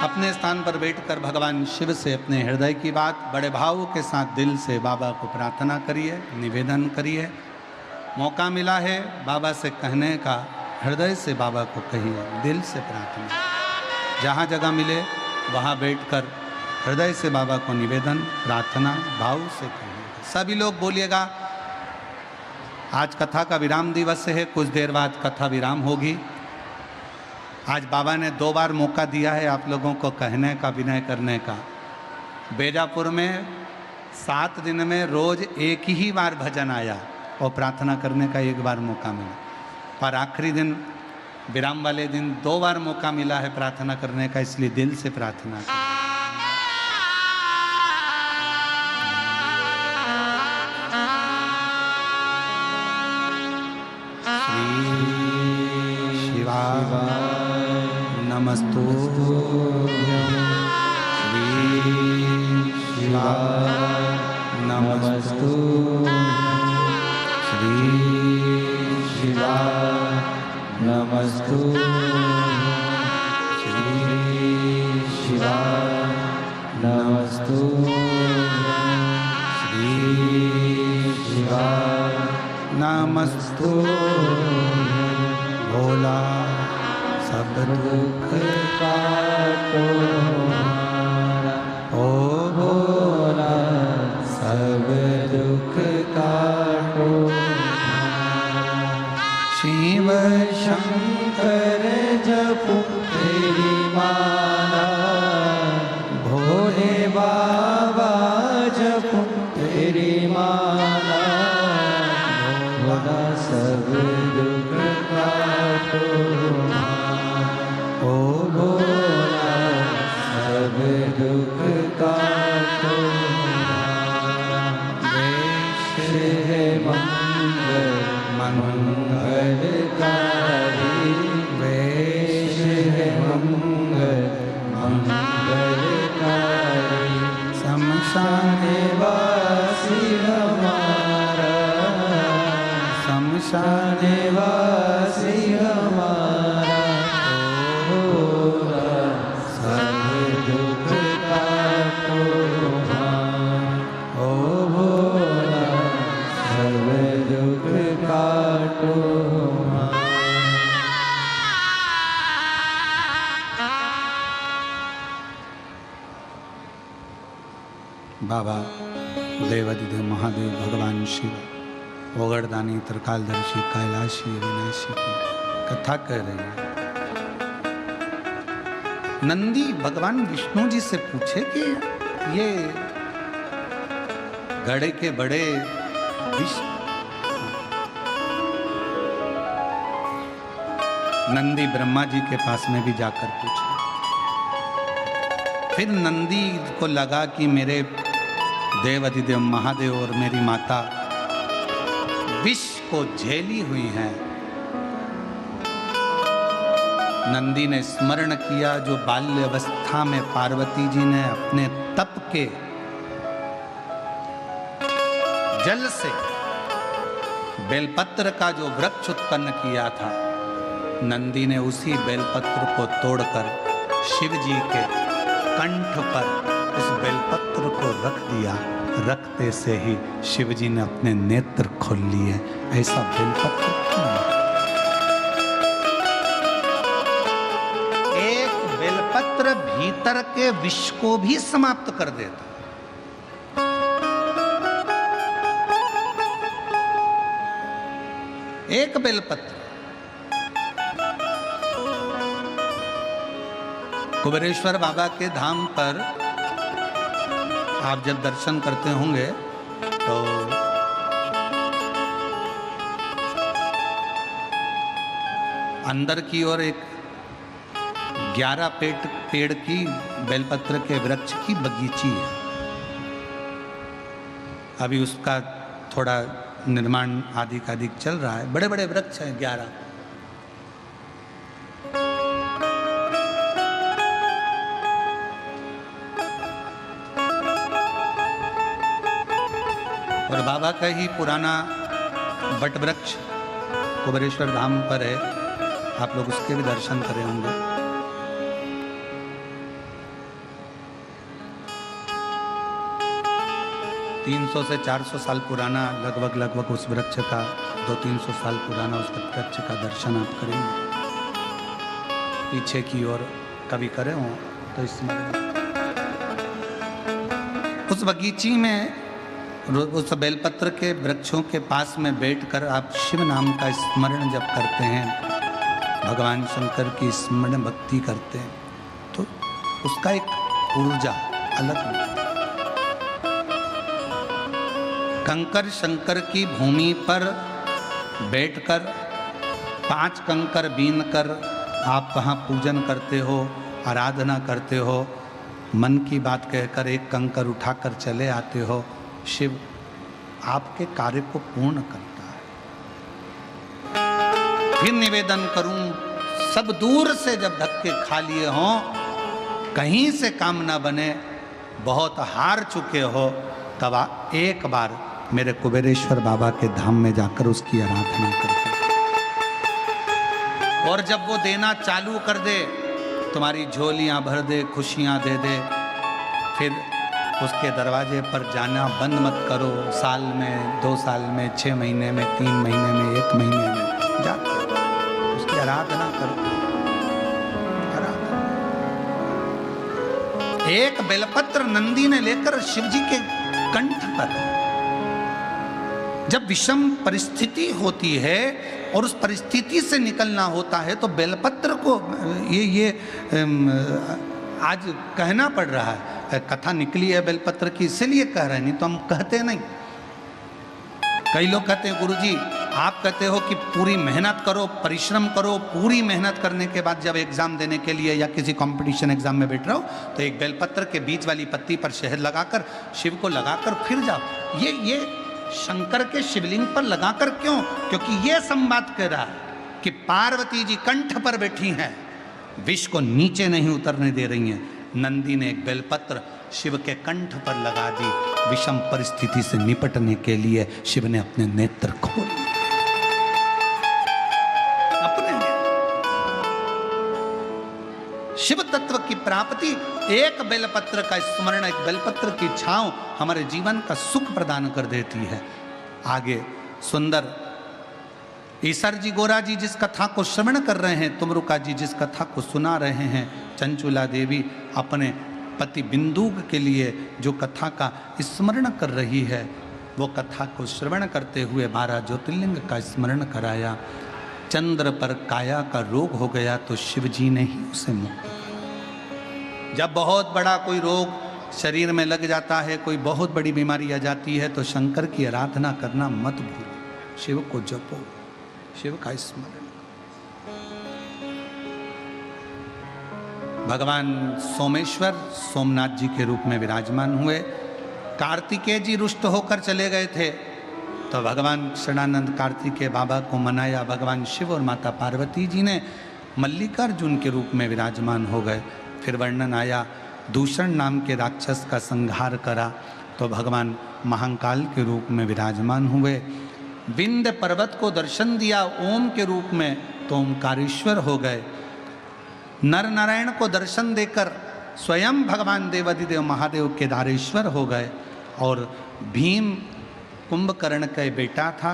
अपने स्थान पर बैठकर भगवान शिव से अपने हृदय की बात बड़े भाव के साथ दिल से बाबा को प्रार्थना करिए, निवेदन करिए। मौका मिला है बाबा से कहने का, हृदय से बाबा को कहिए, दिल से प्रार्थना। जहाँ जगह मिले वहाँ बैठकर हृदय से बाबा को निवेदन, प्रार्थना भाव से कहिए। सभी लोग बोलिएगा। आज कथा का विराम दिवस है, कुछ देर बाद कथा विराम होगी। आज बाबा ने 2 बार मौका दिया है आप लोगों को कहने का, विनय करने का। बेजापुर में 7 दिन में रोज एक ही बार भजन आया और प्रार्थना करने का 1 बार मौका मिला, पर आखिरी दिन विराम वाले दिन 2 बार मौका मिला है प्रार्थना करने का, इसलिए दिल से प्रार्थना करें। नमस्तु श्री शिवाय नमस्तु श्री शिवाय नमस्तु श्री शिवाय नमस्तु श्री शिवाय नमस्तु भोला सब दुख काटो हमारा, ओ भोला सब दुख काटो शिव शंकर जपो तेरी माला, भोले बाबा जपो तेरी माला, भोला सब दुख काटो ओ भोला सब दुख काटो वेश है मंगल मंगलकारी, वेश है मंगल मंगलकारी, शमशान वासी हमारा, शमशान वासी हमारा, भोला सब दुख काटो ओ भोला सब दुख काटो बाबा देवादिदेव महादेव भगवान शिव ओगड़दानी त्रिकालदर्शी कैलाशी अविनाशी की कथा कह रही है। नंदी भगवान विष्णु जी से पूछे कि ये घड़े के बड़े विष नंदी ब्रह्मा जी के पास में भी जाकर पूछे। फिर नंदी को लगा कि मेरे देव अधिदेव महादेव और मेरी माता विष को झेली हुई हैं। नंदी ने स्मरण किया जो बाल्य अवस्था में पार्वती जी ने अपने तप के जल से बेलपत्र का जो वृक्ष उत्पन्न किया था, नंदी ने उसी बेलपत्र को तोड़कर शिव जी के कंठ पर उस बेलपत्र को रख दिया। रखते से ही शिव जी ने अपने नेत्र खोल लिए। ऐसा बेलपत्र क्यों? एक बेलपत्र भीतर के विष को भी समाप्त कर देता। एक बेलपत्र। कुबेरेश्वर बाबा के धाम पर आप जब दर्शन करते होंगे तो अंदर की ओर एक 11 पेड़ की बेलपत्र के वृक्ष की बगीची है। अभी उसका थोड़ा निर्माण आदि का अधिक चल रहा है। बड़े बड़े वृक्ष हैं 11। और बाबा का ही पुराना बट वृक्ष कुबेरेश्वर धाम पर है। आप लोग उसके भी दर्शन करे होंगे। 300 से 400 साल पुराना लगभग उस वृक्ष का 200-300 साल पुराना उस वृक्ष का दर्शन आप करेंगे। पीछे की ओर कभी करे हो तो स्मरण, उस बगीची में उस बेलपत्र के वृक्षों के पास में बैठकर आप शिव नाम का स्मरण जब करते हैं, भगवान शंकर की स्मरण भक्ति करते हैं, तो उसका एक ऊर्जा अलग है। कंकर शंकर की भूमि पर बैठकर 5 कंकर बीनकर आप वहाँ पूजन करते हो, आराधना करते हो, मन की बात कहकर एक कंकर उठाकर चले आते हो, शिव आपके कार्य को पूर्ण करता है। फिर निवेदन करूं, सब दूर से जब धक्के खा लिए हों, कहीं से काम ना बने, बहुत हार चुके हो, तब एक बार मेरे कुबेरेश्वर बाबा के धाम में जाकर उसकी आराधना करते, और जब वो देना चालू कर दे, तुम्हारी झोलियां भर दे, खुशियां दे दे, फिर उसके दरवाजे पर जाना बंद मत करो। साल में, 2 साल में, 6 महीने में, 3 महीने में, 1 महीने में जाते उसकी आराधना करो। एक बेलपत्र नंदी ने लेकर शिवजी के कंठ पर, जब विषम परिस्थिति होती है और उस परिस्थिति से निकलना होता है, तो बेलपत्र को ये आज कहना पड़ रहा है, कथा निकली है बेलपत्र की इसीलिए कह रहे हैं, नहीं तो हम कहते नहीं। कई लोग कहते हैं गुरुजी आप कहते हो कि पूरी मेहनत करो, परिश्रम करो, पूरी मेहनत करने के बाद जब एग्जाम देने के लिए या किसी कंपटीशन एग्जाम में बैठ रहे हो, तो एक बेलपत्र के बीच वाली पत्ती पर शहद लगाकर शिव को लगाकर फिर जाओ। ये शंकर के शिवलिंग पर लगाकर क्यों? क्योंकि ये संवाद कह रहा है कि पार्वती जी कंठ पर बैठी हैं, विष को नीचे नहीं उतरने दे रही हैं। नंदी ने एक बेलपत्र शिव के कंठ पर लगा दी, विषम परिस्थिति से निपटने के लिए शिव ने अपने नेत्र खोल लिए, अपने शिव तत्व की प्राप्ति। एक बेलपत्र का स्मरण, एक बेलपत्र की छांव हमारे जीवन का सुख प्रदान कर देती है। आगे सुंदर ईसर जी गोरा जी जिस कथा को श्रवण कर रहे हैं, तुमरुका जी जिस कथा को सुना रहे हैं, चंचुला देवी अपने पति बिंदुक के लिए जो कथा का स्मरण कर रही है, वो कथा को श्रवण करते हुए 12 ज्योतिर्लिंग का स्मरण कराया। चंद्र पर काया का रोग हो गया तो शिव जी ने ही उसे मुक्त किया। जब बहुत बड़ा कोई रोग शरीर में लग जाता है, कोई बहुत बड़ी बीमारी आ जाती है, तो शंकर की आराधना करना मत भूलो, शिव को जपो, शिव का स्मरण। भगवान सोमेश्वर सोमनाथ जी के रूप में विराजमान हुए। कार्तिकेय जी रुष्ट होकर चले गए थे, तो भगवान शरणानंद कार्तिकेय बाबा को मनाया। भगवान शिव और माता पार्वती जी ने मल्लिकार्जुन के रूप में विराजमान हो गए। फिर वर्णन आया, दूषण नाम के राक्षस का संहार करा, तो भगवान महाकाल के रूप में विराजमान हुए। विंध्य पर्वत को दर्शन दिया ओम के रूप में, तो ओमकारेश्वर हो गए। नर नारायण को दर्शन देकर स्वयं भगवान देवाधिदेव महादेव केदारेश्वर हो गए। और भीम कुंभकर्ण का बेटा था,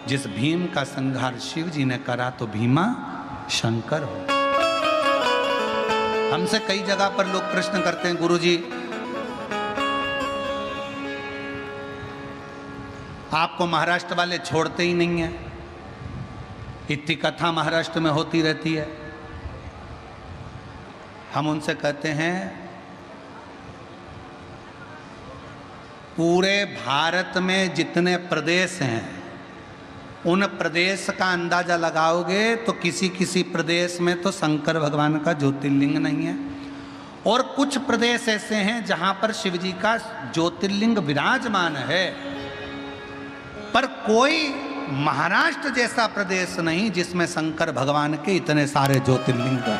जिस भीम का संहार शिव जी ने करा, तो भीमा शंकर हो। हमसे कई जगह पर लोग प्रश्न करते हैं, गुरुजी आपको महाराष्ट्र वाले छोड़ते ही नहीं है, इतनी कथा महाराष्ट्र में होती रहती है। हम उनसे कहते हैं, पूरे भारत में जितने प्रदेश हैं, उन प्रदेश का अंदाजा लगाओगे तो किसी किसी प्रदेश में तो शंकर भगवान का ज्योतिर्लिंग नहीं है, और कुछ प्रदेश ऐसे हैं जहां पर शिव जी का ज्योतिर्लिंग विराजमान है। पर कोई महाराष्ट्र जैसा प्रदेश नहीं जिसमें शंकर भगवान के इतने सारे ज्योतिर्लिंग हैं।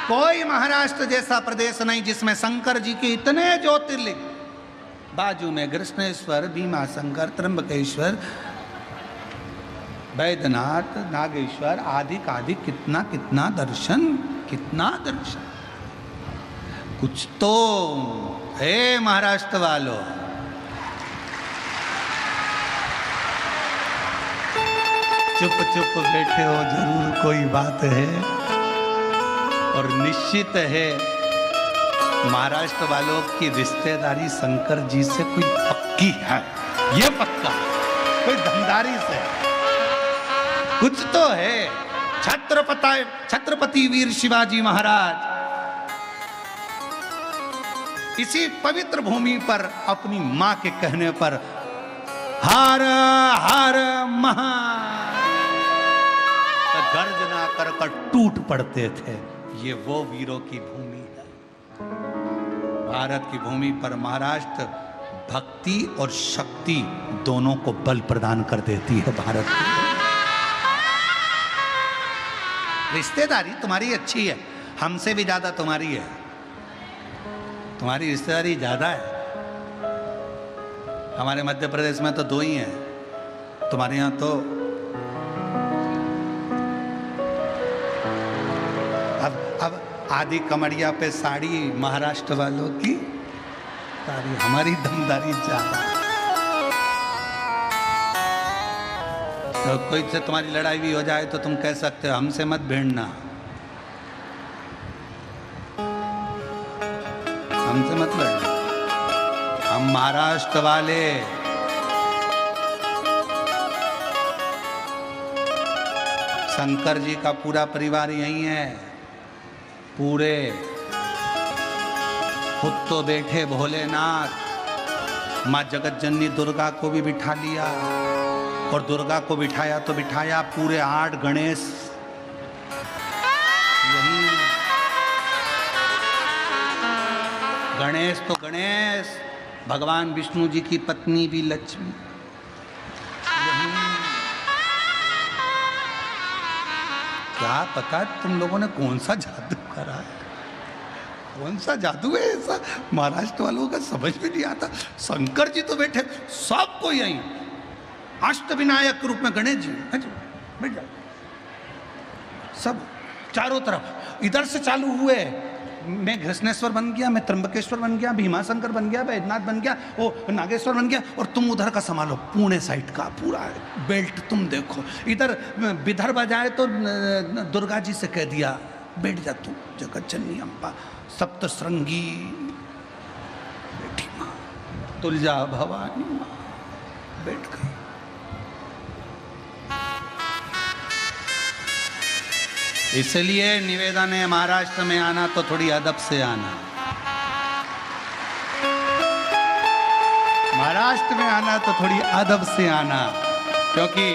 कोई महाराष्ट्र जैसा प्रदेश नहीं जिसमें शंकर जी के इतने ज्योतिर्लिंग, बाजू में कृष्णेश्वर, भीमा शंकर, त्र्यंबकेश्वर, वैद्यनाथ, नागेश्वर आदि आदि, कितना कितना दर्शन, कितना दर्शन। कुछ तो है महाराष्ट्र वालों। चुप चुप बैठे हो, जरूर कोई बात है। और निश्चित है महाराष्ट्र वालों की रिश्तेदारी शंकर जी से कोई पक्की है, ये पक्का, कोई धमदारी से कुछ तो है। छत्रपति वीर शिवाजी महाराज इसी पवित्र भूमि पर अपनी मां के कहने पर हर हर महा गर्जना कर टूट पड़ते थे। ये वो वीरों की भूमि है। भारत की भूमि पर महाराष्ट्र भक्ति और शक्ति दोनों को बल प्रदान कर देती है। भारत की रिश्तेदारी तुम्हारी अच्छी है, हमसे भी ज्यादा तुम्हारी है। तुम्हारी रिश्तेदारी ज्यादा है। हमारे मध्य प्रदेश में तो 2 ही हैं, तुम्हारे यहां तो अब आधी कमरिया पे साड़ी महाराष्ट्र वालों की, साड़ी हमारी दमदारी ज्यादा। तो कोई से तुम्हारी लड़ाई भी हो जाए तो तुम कह सकते हो हमसे मत भिड़ना, हमसे मत लड़ना। हम महाराष्ट्र वाले शंकर जी का पूरा परिवार यही है। पूरे खुद तो बैठे भोलेनाथ, माँ जगत जननी दुर्गा को भी बिठा लिया, और दुर्गा को बिठाया तो बिठाया पूरे 8 गणेश यही। गणेश तो गणेश, भगवान विष्णु जी की पत्नी भी लक्ष्मी यही। क्या पता तुम लोगों ने कौन सा जादू करा है, कौन सा जादू है ऐसा महाराष्ट्र वालों का समझ में नहीं आता। शंकर जी तो बैठे सबको यही, अष्टविनायक रूप में गणेश जी बैठ जाओ, सब चारों तरफ इधर से चालू हुए। मैं घृष्णेश्वर बन गया, मैं त्र्यंबकेश्वर बन गया, भीमाशंकर बन गया, वैद्यनाथ बन गया, वो नागेश्वर बन गया, और तुम उधर का संभालो पुणे साइड का पूरा बेल्ट तुम देखो। इधर विदर्भ आ जाए तो दुर्गा जी से कह दिया बैठ जा तू, जगत जननी अम्बा सप्तश्रृंगी बैठी माँ, तुलजा भवानी माँ बैठ गई। इसलिए निवेदन है महाराष्ट्र में आना तो थोड़ी अदब से आना, महाराष्ट्र में आना तो थोड़ी अदब से आना, क्योंकि